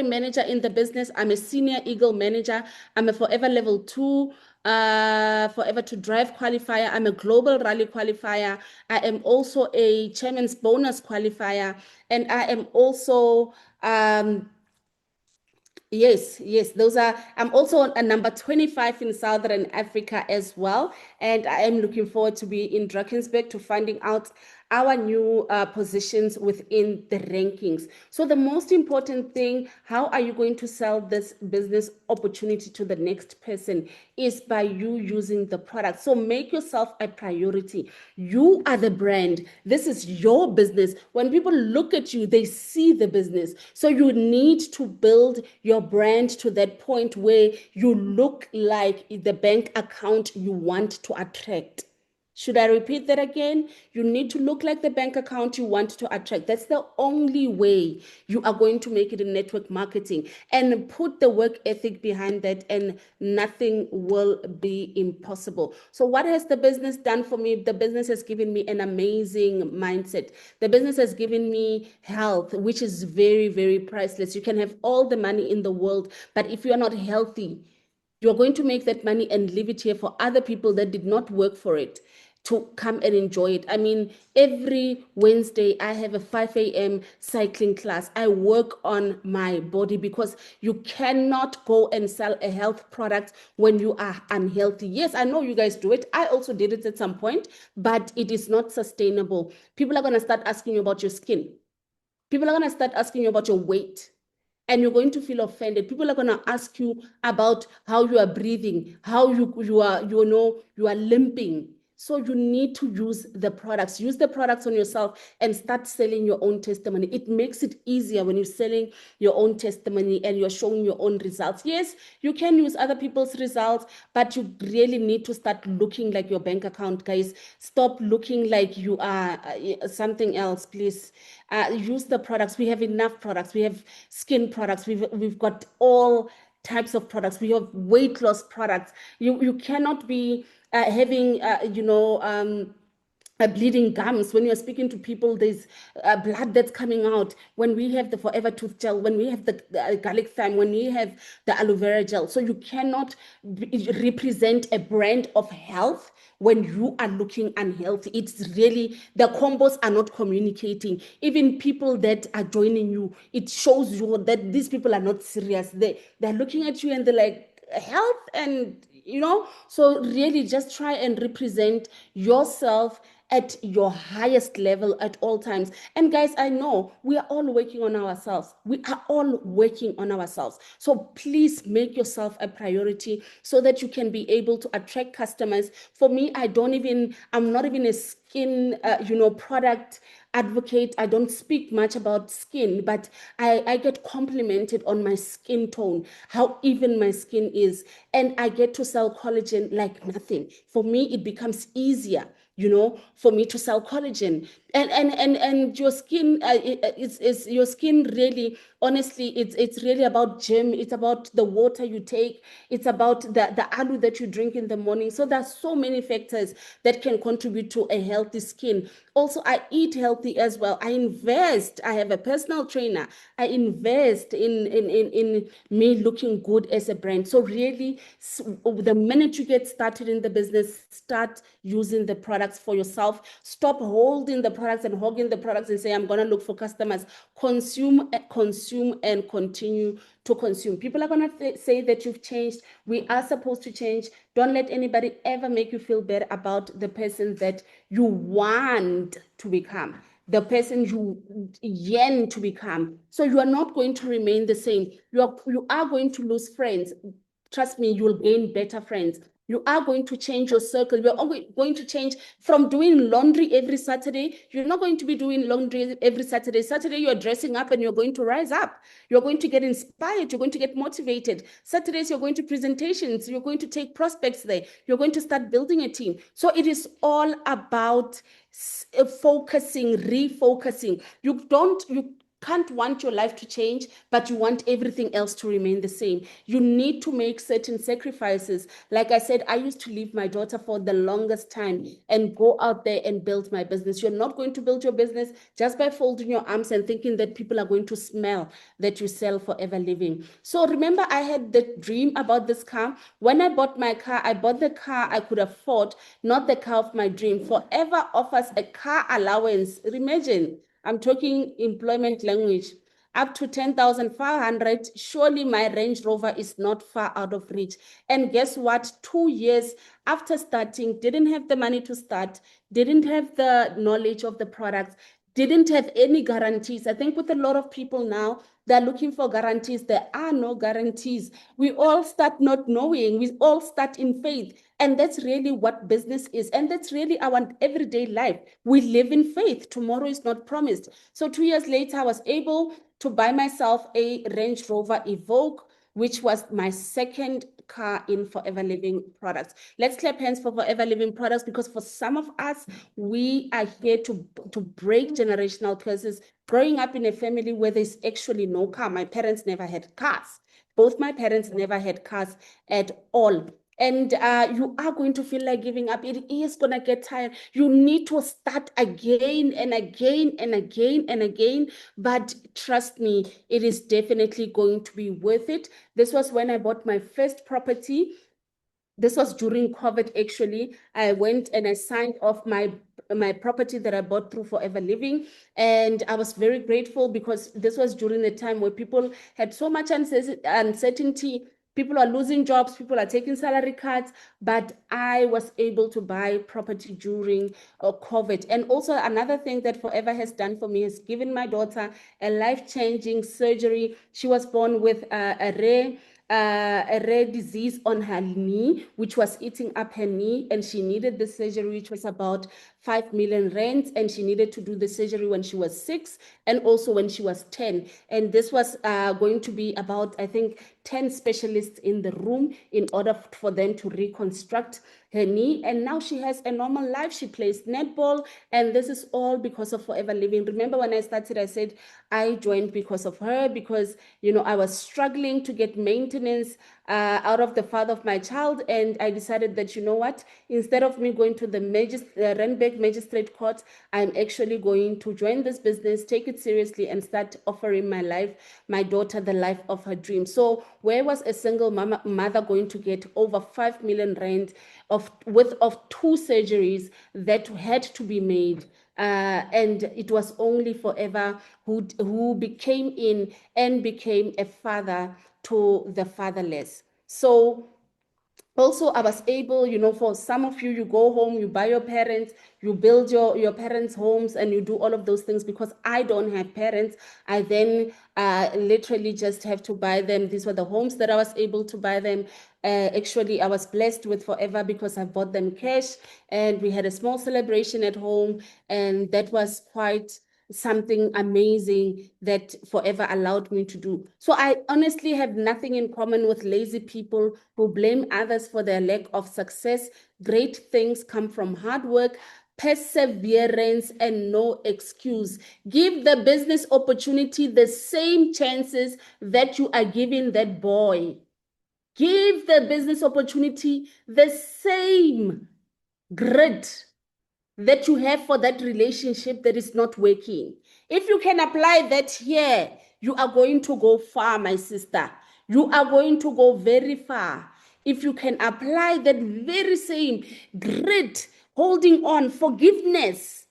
manager in the business. I'm a senior Eagle manager. I'm a Forever Level 2, Forever to Drive qualifier. I'm a Global Rally qualifier. I am also a Chairman's Bonus qualifier. And I am also yes, I'm also a number 25 in Southern Africa as well. And I am looking forward to be in Drakensberg to finding out our new positions within the rankings. So the most important thing, how are you going to sell this business opportunity to the next person, is by you using the product. So make yourself a priority. You are the brand. This is your business. When people look at you, they see the business. So you need to build your brand to that point where you look like the bank account you want to attract. Should I repeat that again? You need to look like the bank account you want to attract. That's the only way you are going to make it in network marketing. And put the work ethic behind that, and nothing will be impossible. So what has the business done for me? The business has given me an amazing mindset. The business has given me health, which is very, very priceless. You can have all the money in the world, but if you're not healthy, you're going to make that money and leave it here for other people that did not work for it to come and enjoy it. I mean, every Wednesday I have a 5 a.m. cycling class. I work on my body, because you cannot go and sell a health product when you are unhealthy. Yes, I know you guys do it. I also did it at some point, but it is not sustainable. People are going to start asking you about your skin. People are going to start asking you about your weight, and you're going to feel offended. People are going to ask you about how you are breathing, how you are limping. So you need to use the products. Use the products on yourself and start selling your own testimony. It makes it easier when you're selling your own testimony and you're showing your own results. Yes, you can use other people's results, but you really need to start looking like your bank account, guys. Stop looking like you are something else, please. Use the products. We have enough products. We have skin products. We've got all types of products. We have weight loss products. You cannot be having bleeding gums. When you're speaking to people, there's blood that's coming out. When we have the Forever Tooth Gel, when we have the garlic thyme, when we have the aloe vera gel. So you cannot represent a brand of health when you are looking unhealthy. It's really, the combos are not communicating. Even people that are joining you, it shows you that these people are not serious. They're looking at you and they're like, health, and so really just try and represent yourself at your highest level at all times. And guys, I know we are all working on ourselves. We are all working on ourselves. So please make yourself a priority so that you can be able to attract customers. For me, I'm not even a skin, product advocate. I don't speak much about skin, but I get complimented on my skin tone, how even my skin is. And I get to sell collagen like nothing. For me, it becomes easier, for me to sell collagen. And your skin, is your skin really, honestly, it's really about gym. It's about the water you take. It's about the aloe that you drink in the morning. So there's so many factors that can contribute to a healthy skin. Also, I eat healthy as well. I have a personal trainer. I invest in me looking good as a brand. So really, the minute you get started in the business, start using the products for yourself. Stop holding the products and hogging the products and say, I'm going to look for customers. Consume, and continue to consume. People are going to say that you've changed. We are supposed to change. Don't let anybody ever make you feel bad about the person that you want to become, the person you yearn to become. So you are not going to remain the same. You are going to lose friends. Trust me, you'll gain better friends. You are going to change your circle. You're going to change from doing laundry every Saturday. You're not going to be doing laundry every Saturday. Saturday, you're dressing up and you're going to rise up. You're going to get inspired. You're going to get motivated. Saturdays, you're going to presentations. You're going to take prospects there. You're going to start building a team. So it is all about focusing, refocusing. You can't want your life to change, but you want everything else to remain the same. You need to make certain sacrifices. Like I said, I used to leave my daughter for the longest time and go out there and build my business. You're not going to build your business just by folding your arms and thinking that people are going to smell that you sell Forever Living. So remember, I had the dream about this car. When I bought my car, I bought the car I could afford, not the car of my dream. Forever offers a car allowance. Imagine, I'm talking employment language, up to 10,500. Surely my Range Rover is not far out of reach. And guess what? 2 years after starting, didn't have the money to start, didn't have the knowledge of the products, didn't have any guarantees. I think with a lot of people now, they're looking for guarantees. There are no guarantees. We all start not knowing. We all start in faith. And that's really what business is. And that's really our everyday life. We live in faith. Tomorrow is not promised. So 2 years later, I was able to buy myself a Range Rover Evoque, which was my second car in Forever Living products. Let's clap hands for Forever Living products, because for some of us, we are here to break generational curses. Growing up in a family where there's actually no car, my parents never had cars. Both my parents never had cars at all. And you are going to feel like giving up. It is going to get tired. You need to start again and again and again and again. But trust me, it is definitely going to be worth it. This was when I bought my first property. This was during COVID, actually. I went and I signed off my property that I bought through Forever Living. And I was very grateful because this was during the time where people had so much uncertainty. People are losing jobs, people are taking salary cuts, but I was able to buy property during COVID. And also another thing that Forever has done for me is given my daughter a life-changing surgery. She was born with a rare a rare disease on her knee, which was eating up her knee, and she needed the surgery, which was about 5 million rands, and she needed to do the surgery when she was 6 and also when she was 10. And this was going to be about, I think, 10 specialists in the room in order for them to reconstruct her knee. And now she has a normal life. She plays netball, and this is all because of Forever Living. Remember when I started, I said I joined because of her, because, you know, I was struggling to get maintenance out of the father of my child. And I decided that, you know what, instead of me going to the Randburg Magistrate Court, I'm actually going to join this business, take it seriously, and start offering my daughter, the life of her dreams. So where was a single mother going to get over 5 million rand of 2 surgeries that had to be made? And it was only Forever who became in and became a father to the fatherless. So also I was able, you know, for some of you, you go home, you buy your parents, you build your parents' homes, and you do all of those things. Because I don't have parents, I then literally just have to buy them. These were the homes that I was able to buy them. Actually, I was blessed with Forever because I bought them cash, and we had a small celebration at home, and that was quite something amazing that Forever allowed me to do. So I honestly have nothing in common with lazy people who blame others for their lack of success. Great things come from hard work, perseverance, and no excuse. Give the business opportunity the same chances that you are giving that boy. Give the business opportunity the same grit that you have for that relationship that is not working. If you can apply that here, you are going to go far, my sister. You are going to go very far. If you can apply that very same grit, holding on, forgiveness,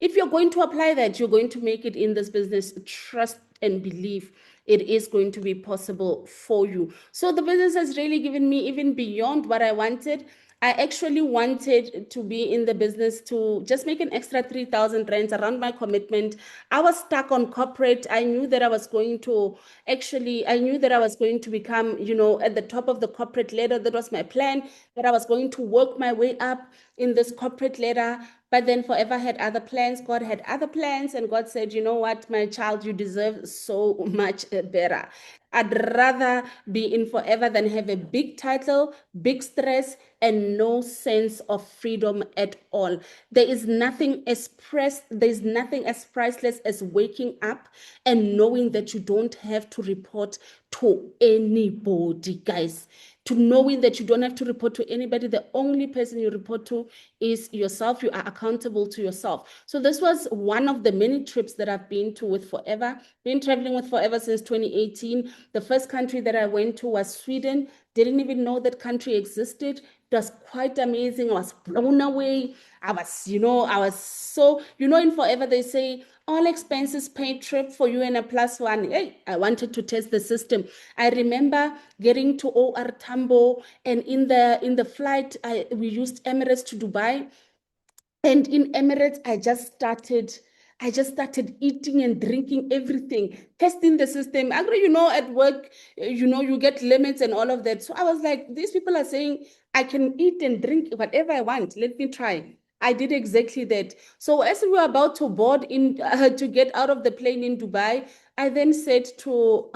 if you're going to apply that, you're going to make it in this business. Trust and believe it is going to be possible for you. So the business has really given me even beyond what I wanted. I actually wanted to be in the business to just make an extra 3,000 rands around my commitment. I was stuck on corporate. I knew that I was going to become, you know, at the top of the corporate ladder. That was my plan, that I was going to work my way up in this corporate ladder. But then Forever had other plans. God had other plans. And God said, you know what, my child, you deserve so much better. I'd rather be in Forever than have a big title, big stress, and no sense of freedom at all. There's nothing as priceless as waking up and knowing that you don't have to report to anybody, guys. To knowing that you don't have to report to anybody. The only person you report to is yourself. You are accountable to yourself. So this was one of the many trips that I've been to with Forever. Been traveling with Forever since 2018. The first country that I went to was Sweden. Didn't even know that country existed. It was quite amazing. I was blown away. I was so, in Forever they say, all expenses paid trip for you and a +1. Hey, I wanted to test the system. I remember getting to OR Tambo, and in the flight, we used Emirates to Dubai. And in Emirates, I just started eating and drinking everything, testing the system. Actually, at work, you get limits and all of that. So I was like, these people are saying I can eat and drink whatever I want. Let me try. I did exactly that. So as we were about to board in to get out of the plane in Dubai, I then said to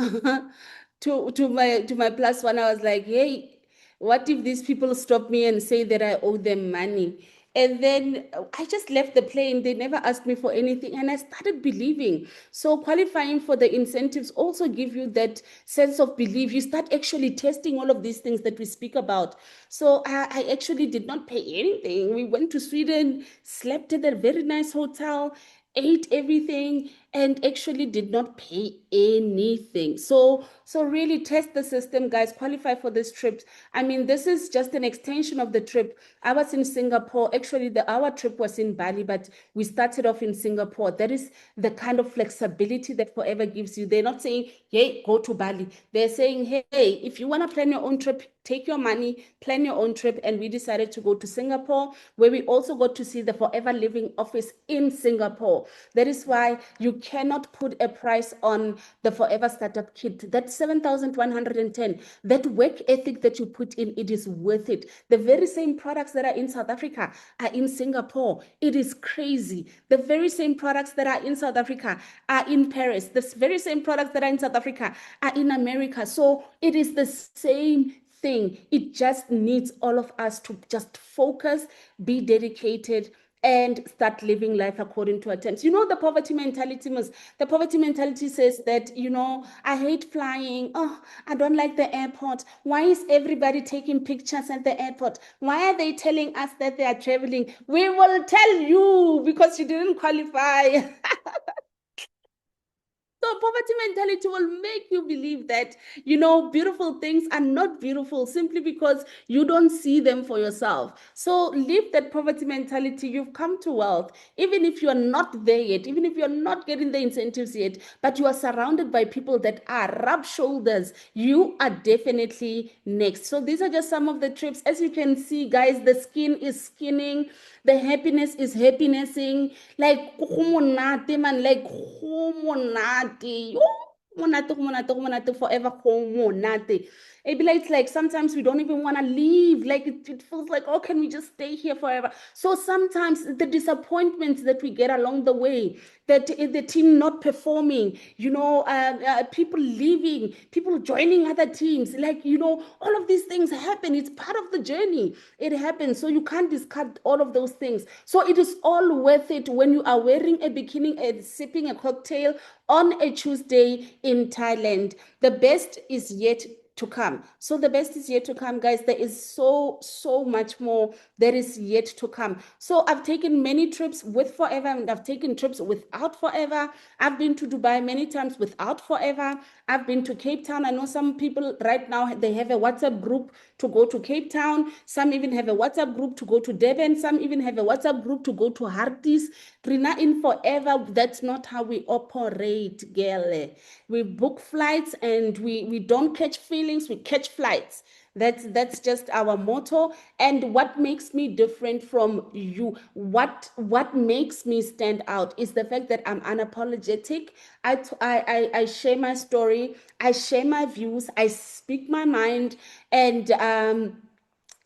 to my +1, I was like, hey, what if these people stop me and say that I owe them money? And then I just left the plane. They never asked me for anything. And I started believing. So qualifying for the incentives also give you that sense of belief. You start actually testing all of these things that we speak about. So I actually did not pay anything. We went to Sweden, slept at a very nice hotel, ate everything, and actually did not pay anything. So really test the system, guys. Qualify for this trip. I mean, this is just an extension of the trip. I was in Singapore. Actually, our trip was in Bali, but we started off in Singapore. That is the kind of flexibility that Forever gives you. They're not saying, hey, go to Bali. They're saying, hey, if you want to plan your own trip, take your money, plan your own trip. And we decided to go to Singapore, where we also got to see the Forever Living office in Singapore. That is why you cannot put a price on the Forever Startup Kit. That 7,110, that work ethic that you put in, it is worth it. The very same products that are in South Africa are in Singapore. It is crazy. The very same products that are in South Africa are in Paris. The very same products that are in South Africa are in America. So it is the same thing. It just needs all of us to just focus, be dedicated, and start living life according to our terms. You know, the poverty mentality the poverty mentality says that, you know, I hate flying. Oh, I don't like the airport. Why is everybody taking pictures at the airport? Why are they telling us that they are traveling? We will tell you because you didn't qualify. So poverty mentality will make you believe that, you know, beautiful things are not beautiful simply because you don't see them for yourself. So leave that poverty mentality. You've come to wealth, even if you are not there yet, even if you're not getting the incentives yet, but you are surrounded by people that are. Rub shoulders. You are definitely next. So these are just some of the trips. As you can see, guys, the skin is skinning. The happiness is happinessing. Like, man, like, forever monate. It's like sometimes we don't even want to leave. Like it feels like, oh, can we just stay here forever? So sometimes the disappointments that we get along the way, that the team not performing, you know, people leaving, people joining other teams, like, you know, all of these things happen. It's part of the journey. It happens. So you can't discard all of those things. So it is all worth it when you are wearing a bikini and sipping a cocktail on a Tuesday in Thailand. The best is yet to come. So the best is yet to come, guys. There is so much more that is yet to come. So I've taken many trips with Forever, and I've taken trips without Forever. I've been to Dubai many times without Forever. I've been to Cape Town. I know some people right now, they have a WhatsApp group to go to Cape Town. Some even have a WhatsApp group to go to Durban. Some even have a WhatsApp group to go to Harties. Rina in Forever, that's not how we operate, girl. We book flights and we don't catch feelings, we catch flights. That's just our motto. And what makes me different from you, what makes me stand out is the fact that I'm unapologetic. I share my story, I share my views, I speak my mind, and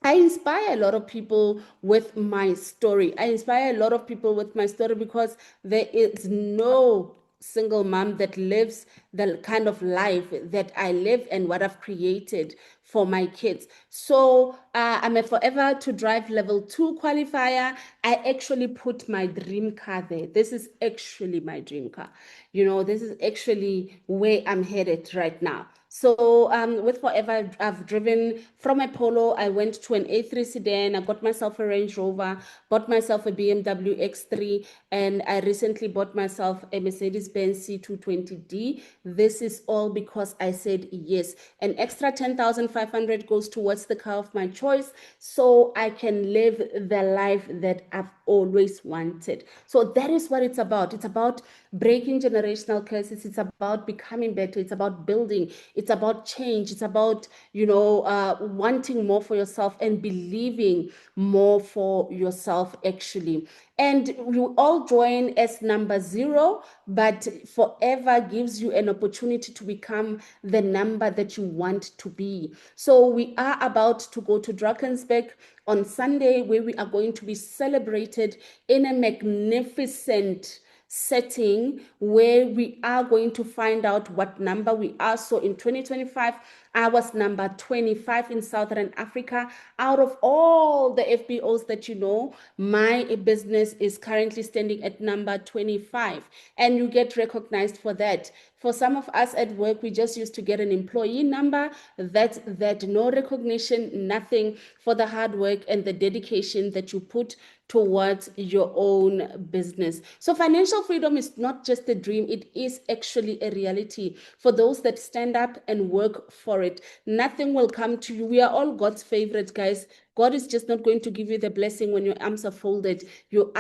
I inspire a lot of people with my story. I inspire a lot of people with my story because there is no single mom that lives the kind of life that I live and what I've created for my kids. So I'm a Forever to Drive level 2 qualifier. I actually put my dream car there. This is actually my dream car. You know, this is actually where I'm headed right now. So with Forever, I've driven from a Polo. I went to an A3 sedan. I got myself a Range Rover, bought myself a BMW X3, and I recently bought myself a Mercedes-Benz C220D. This is all because I said yes. An extra 10,500 goes towards the car of my choice, so I can live the life that I've always wanted. So that is what it's about. It's about breaking generational curses. It's about becoming better. It's about building. It's about change. It's about, you know, wanting more for yourself and believing more for yourself, actually. And you all join as number 0, but Forever gives you an opportunity to become the number that you want to be. So we are about to go to Drakensberg on Sunday, where we are going to be celebrated in a magnificent setting where we are going to find out what number we are. So in 2025, I was number 25 in Southern Africa. Out of all the FBOs that you know, my business is currently standing at number 25, and you get recognized for that. For some of us at work, we just used to get an employee number. That's that, no recognition, nothing for the hard work and the dedication that you put towards your own business. So financial freedom is not just a dream, it is actually a reality for those that stand up and work for it. Nothing will come to you. We are all God's favorites, guys. God is just not going to give you the blessing when your arms are folded. You're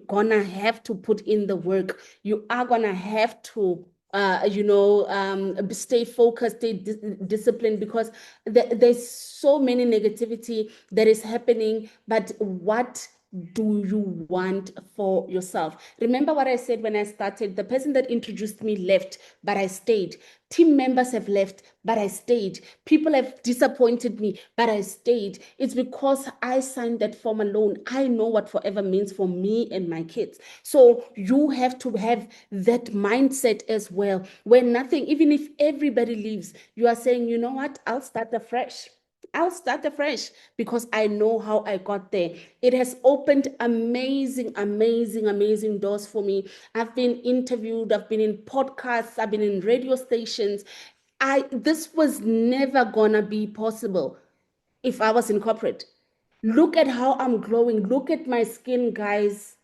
gonna have to put in the work. You are gonna have to stay focused, stay disciplined, because there's so many negativity that is happening. But what do you want for yourself? Remember what I said when I started? The person that introduced me left, but I stayed. Team members have left, but I stayed. People have disappointed me, but I stayed. It's because I signed that form alone. I know what forever means for me and my kids. So you have to have that mindset as well, where nothing, even if everybody leaves, you are saying, you know what, I'll start afresh. I'll start afresh because I know how I got there. It has opened amazing, amazing, amazing doors for me. I've been interviewed, I've been in podcasts, I've been in radio stations. This was never gonna be possible if I was in corporate. Look at how I'm glowing. Look at my skin, guys.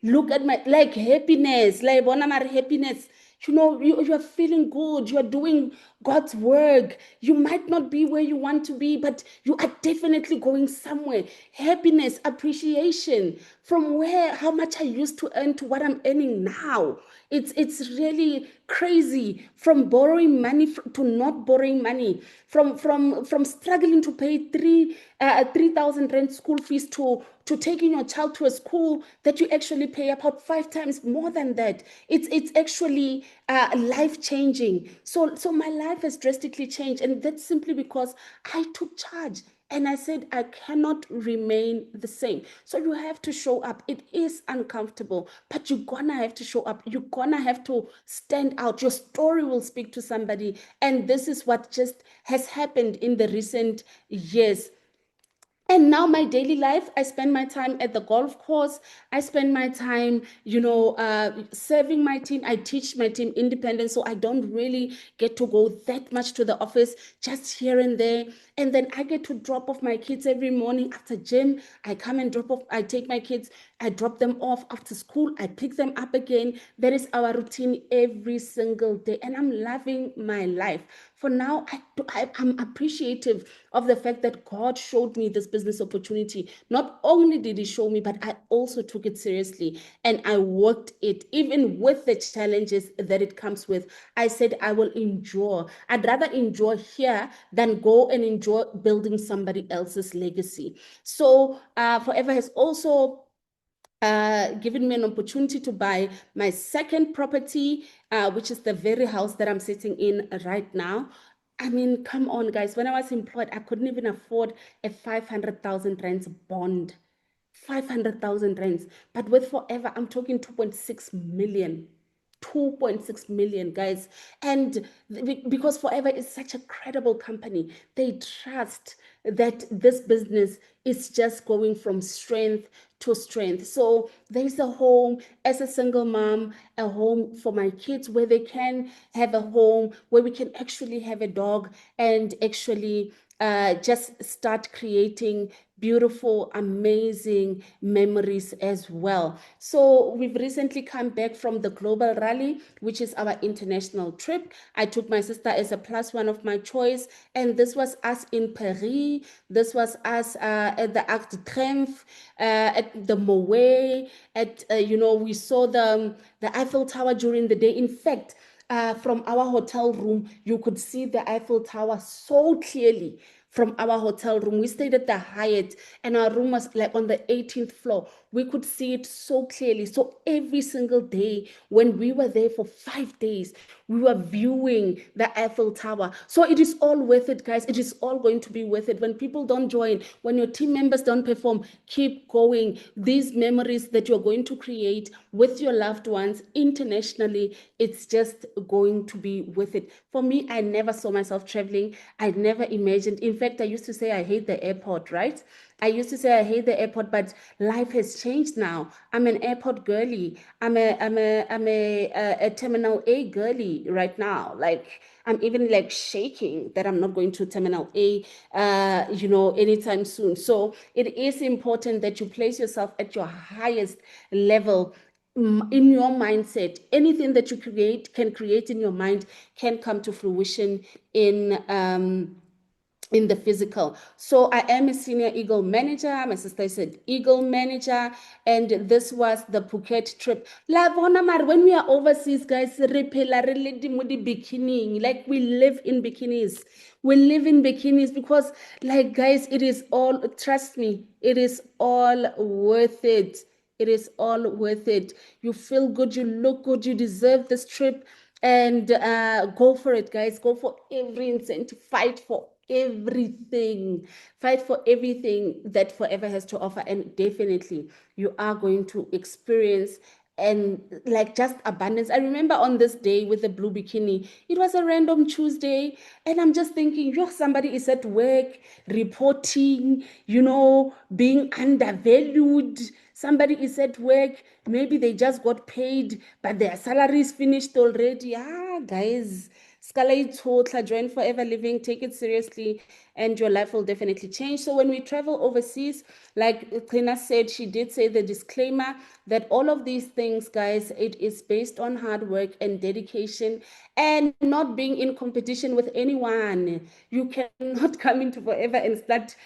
Look at my like happiness, like bonamar happiness. You are feeling good. You are doing God's work. You might not be where you want to be, but you are definitely going somewhere. Happiness, appreciation from where how much I used to earn to what I'm earning now. It's really crazy from borrowing money to not borrowing money, from struggling to pay 3,000 rand school fees to taking your child to a school that you actually pay about 5 times more than that. It's actually life changing. So my life has drastically changed, and that's simply because I took charge. And I said, I cannot remain the same. So you have to show up. It is uncomfortable, but you're gonna have to show up. You're gonna have to stand out. Your story will speak to somebody. And this is what just has happened in the recent years. And now my daily life, I spend my time at the golf course. I spend my time, serving my team. I teach my team independence, so I don't really get to go that much to the office, just here and there. And then I get to drop off my kids every morning after gym. I come and drop off, I take my kids, I drop them off after school, I pick them up again. That is our routine every single day. And I'm loving my life. For now, I'm appreciative of the fact that God showed me this business opportunity. Not only did He show me, but I also took it seriously and I worked it, even with the challenges that it comes with. I said, I will endure. I'd rather endure here than go and enjoy building somebody else's legacy. So, Forever has also given me an opportunity to buy my second property, which is the very house that I'm sitting in right now. I mean, come on, guys. When I was employed, I couldn't even afford a 500,000 rands bond. 500,000 rands. But with Forever, I'm talking 2.6 million. 2.6 million, guys. And because Forever is such a credible company, they trust that this business is just going from strength to strength. So there's a home as a single mom, a home for my kids where they can have a home, where we can actually have a dog and actually just start creating beautiful, amazing memories as well. So we've recently come back from the Global Rally, which is our international trip. I took my sister as a plus one of my choice, and this was us in Paris. This was us at the Arc de Triomphe, at the Moe, we saw the Eiffel Tower during the day. In fact, from our hotel room, you could see the Eiffel Tower so clearly from our hotel room. We stayed at the Hyatt, and our room was like on the 18th floor. We could see it so clearly. So every single day, when we were there for 5 days, we were viewing the Eiffel Tower. So it is all worth it, guys. It is all going to be worth it. When people don't join, when your team members don't perform, keep going. These memories that you're going to create with your loved ones internationally, it's just going to be worth it. For me, I never saw myself traveling. I never imagined. In fact, I used to say I hate the airport, right? I used to say I hate the airport, but life has changed now. I'm an airport girly. I'm a Terminal A girly right now. Like I'm even like shaking that I'm not going to Terminal A, anytime soon. So it is important that you place yourself at your highest level in your mindset. Anything that you can create in your mind can come to fruition in in the physical. So I am a senior Eagle manager. My sister is an Eagle manager. And this was the Phuket trip. La bona mar, when we are overseas, guys, re phela re le di mo di bikining. Like we live in bikinis. We live in bikinis because, like, guys, it is all, trust me, it is all worth it. It is all worth it. You feel good, you look good, you deserve this trip. And go for it, guys. Go for every incentive. Fight for everything. Fight for everything that Forever has to offer. And definitely, you are going to experience and like just abundance. I remember on this day with the blue bikini, it was a random Tuesday, and I'm just thinking, yo, somebody is at work reporting, being undervalued. Somebody is at work, maybe they just got paid, but their salary is finished already. Ah, guys, Scala Itotla, join Forever Living, take it seriously, and your life will definitely change. So when we travel overseas, like Tina said, she did say the disclaimer that all of these things, guys, it is based on hard work and dedication and not being in competition with anyone. You cannot come into Forever and start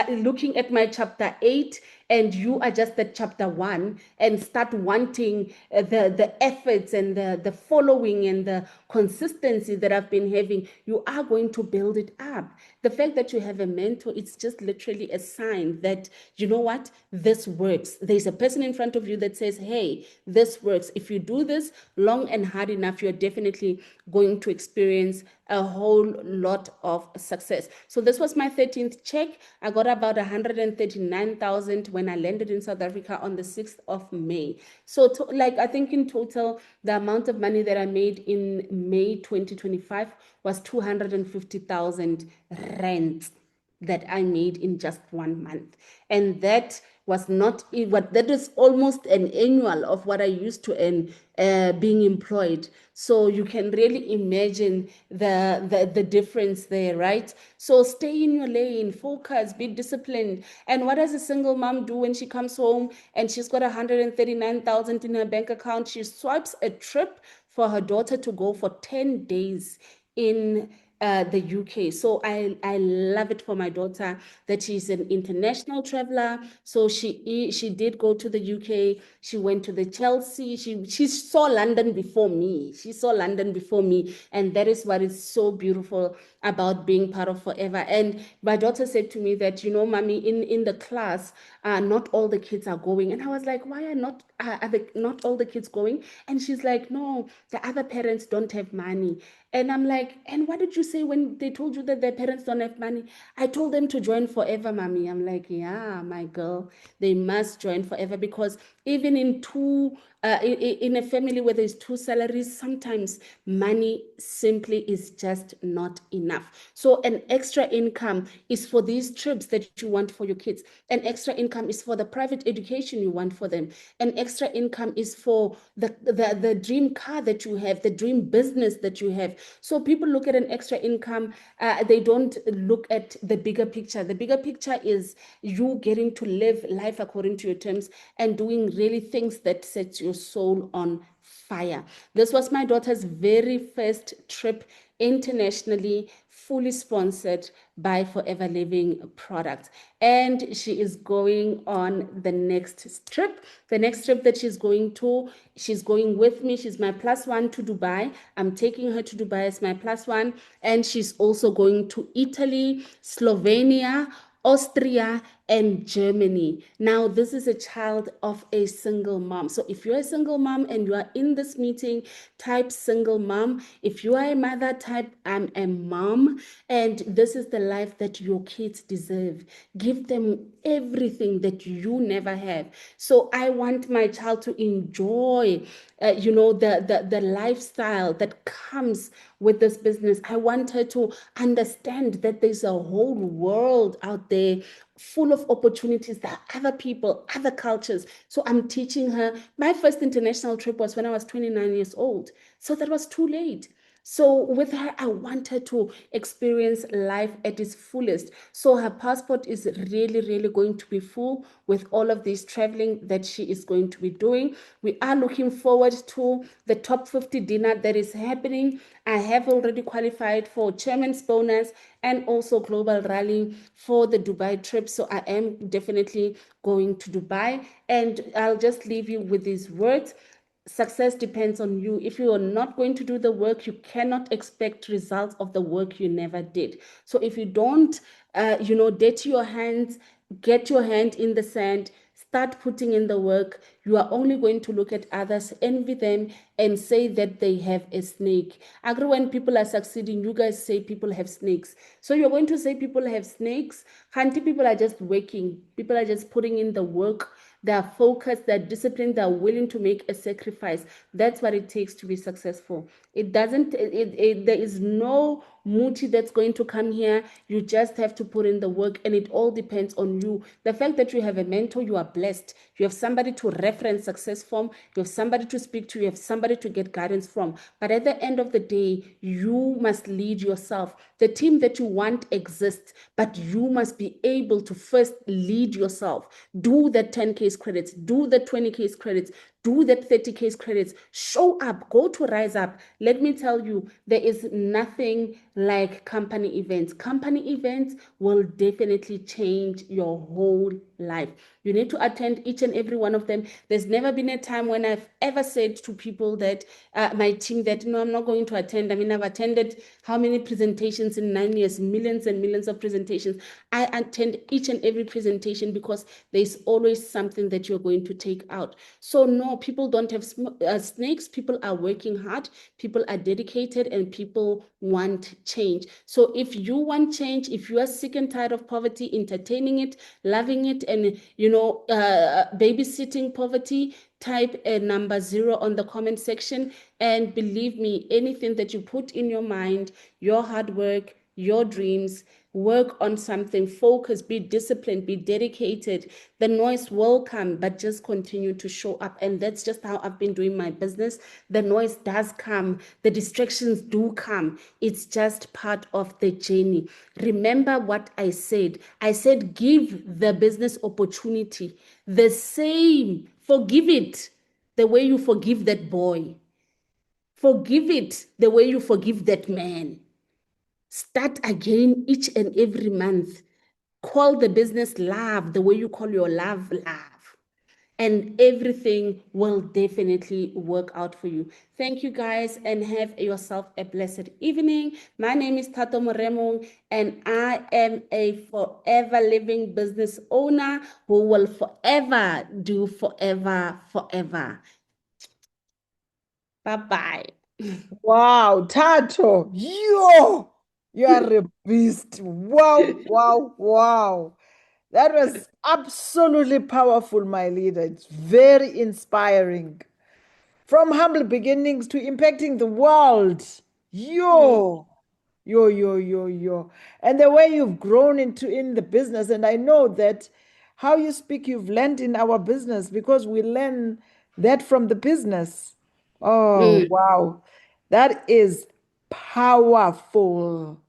looking at my chapter 8 and you are just at chapter 1 and start wanting the efforts and the following and the consistency that I've been having. You are going to build it up. The fact that you have a mentor, it's just literally a sign that, you know what, this works. There's a person in front of you that says, hey, this works. If you do this long and hard enough, you're definitely going to experience a whole lot of success. So this was my 13th check. I got about 139,000 when I landed in South Africa on the 6th of May. So I think in total, the amount of money that I made in May 2025 was 250,000 rand that I made in just 1 month. And that was not what that is almost an annual of what I used to earn being employed. So you can really imagine the difference there, right? So stay in your lane, focus, be disciplined. And what does a single mom do when she comes home and she's got 139,000 in her bank account? She swipes a trip for her daughter to go for 10 days in the UK. So I love it for my daughter that she's an international traveler. So she did go to the UK. She went to the Chelsea. She saw London before me. She saw London before me, and that is what is so beautiful about being part of Forever. And my daughter said to me that, mommy, in the class, not all the kids are going. And I was like, why are not all the kids going? And she's like, no, the other parents don't have money. And I'm like, and what did you say when they told you that their parents don't have money? I told them to join Forever, mommy. I'm like, yeah, my girl, they must join Forever because even in a family where there's two salaries, sometimes money simply is just not enough. So an extra income is for these trips that you want for your kids. An extra income is for the private education you want for them. An extra income is for the dream car that you have, the dream business that you have. So people look at an extra income, they don't look at the bigger picture. The bigger picture is you getting to live life according to your terms and doing really things that sets your soul on fire. This was my daughter's very first trip internationally, fully sponsored by Forever Living products. And she is going on the next trip. The next trip that she's going to, she's going with me. She's my +1 to Dubai. I'm taking her to Dubai as my +1. And she's also going to Italy, Slovenia, Austria, and Germany. Now, this is a child of a single mom. So if you're a single mom and you are in this meeting, type single mom. If you are a mother, type I'm a mom. And this is the life that your kids deserve. Give them everything that you never have. So I want my child to enjoy, the lifestyle that comes with this business. I want her to understand that there's a whole world out there full of opportunities. There are other people, other cultures. So I'm teaching her. My first international trip was when I was 29 years old. So that was too late. So with her, I want her to experience life at its fullest. So her passport is really, really going to be full with all of this traveling that she is going to be doing. We are looking forward to the top 50 dinner that is happening. I have already qualified for chairman's bonus and also global rally for the Dubai trip. So I am definitely going to Dubai. And I'll just leave you with these words. Success depends on you. If you are not going to do the work, you cannot expect results of the work you never did. So if you don't, dirty your hands, get your hand in the sand, start putting in the work, you are only going to look at others, envy them, and say that they have a snake. Agree, when people are succeeding, you guys say people have snakes. So you're going to say people have snakes. Hanti, people are just working. People are just putting in the work. They are focused, they're disciplined, they're willing to make a sacrifice. That's what it takes to be successful. It doesn't, there is no muti that's going to come here. You just have to put in the work, and it all depends on you. The fact that you have a mentor, you are blessed. You have somebody to reference success from, you have somebody to speak to, you have somebody to get guidance from. But at the end of the day, you must lead yourself. The team that you want exists, but you must be able to first lead yourself. Do the 10 case credits, do the 20 case credits, do that 30 case credits. Show up, go to Rise Up. Let me tell you, there is nothing like company events. Company events will definitely change your whole life. You need to attend each and every one of them. There's never been a time when I've ever said to people that my team that no, I'm not going to attend. I mean, I've attended how many presentations in 9 years, millions and millions of presentations. I attend each and every presentation because there's always something that you're going to take out. So no, people don't have snakes. People are working hard. People are dedicated, and people want change. So if you want change, if you are sick and tired of poverty, entertaining it, loving it, and babysitting poverty, type a number 0 on the comment section. And believe me, anything that you put in your mind, your hard work, your dreams, work on something, focus, be disciplined, be dedicated. The noise will come, but just continue to show up. And that's just how I've been doing my business. The noise does come, the distractions do come. It's just part of the journey. Remember what I said. I said, give the business opportunity the same, forgive it the way you forgive that boy. Forgive it the way you forgive that man. Start again each and every month. Call the business love the way you call your love love. And everything will definitely work out for you. Thank you guys, and have yourself a blessed evening. My name is Thato Moremong, and I am a forever living business owner who will forever do forever, forever. Bye-bye. Wow, Thato, you are a beast. Wow, wow, wow. That was absolutely powerful, my leader. It's very inspiring. From humble beginnings to impacting the world. Mm. Yo, yo. And the way you've grown into in the business. And I know that how you speak, you've learned in our business because we learn that from the business. Oh, Mm. wow. That is powerful.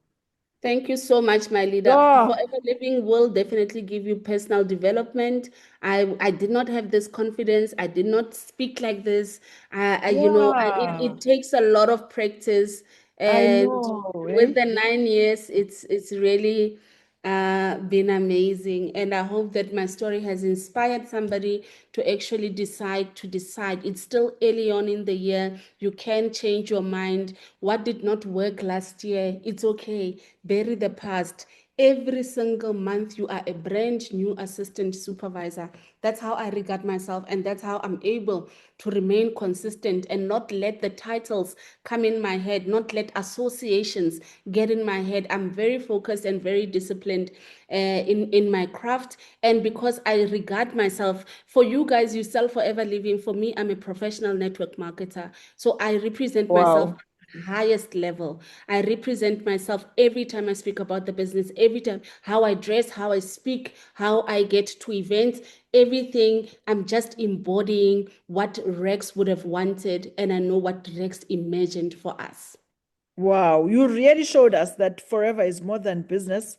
Thank you so much, my leader. Yeah, Forever Living will definitely give you personal development. I did not have this confidence. I did not speak like this. yeah. It takes a lot of practice. I And know, with eh? the 9 years, it's really been amazing. And I hope that my story has inspired somebody to actually decide. It's still early on in the year. You can change your mind. What did not work last year? It's okay. Bury the past. Every single month, you are a brand new assistant supervisor. That's how I regard myself, and that's how I'm able to remain consistent and not let the titles come in my head, not let associations get in my head. I'm very focused and very disciplined in my craft. And because I regard myself, for you guys, you sell Forever Living. For me, I'm a professional network marketer. So I represent myself Wow. highest level. I represent myself every time I speak about the business, every time how I dress, how I speak, how I get to events, everything. I'm just embodying what Rex would have wanted, and I know what Rex imagined for us. Wow, you really showed us that Forever is more than business.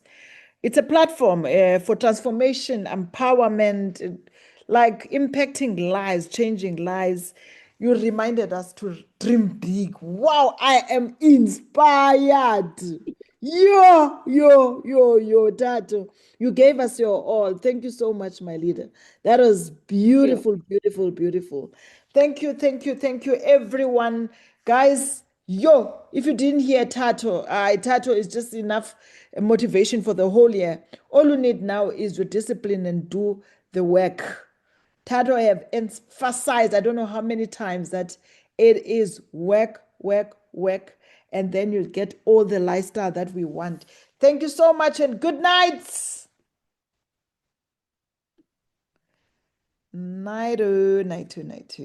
It's a platform for transformation, empowerment, like impacting lives, changing lives. You reminded us to dream big. Wow, I am inspired. Yo, Thato. You gave us your all. Thank you so much, my leader. That was Yeah. beautiful, beautiful, beautiful. Thank you, everyone. Guys, yo, if you didn't hear Thato, Thato is just enough motivation for the whole year. All you need now is your discipline and do the work. Thato have emphasized, I don't know how many times, that it is work, work, work, and then you'll get all the lifestyle that we want. Thank you so much and good night. Night, night, night.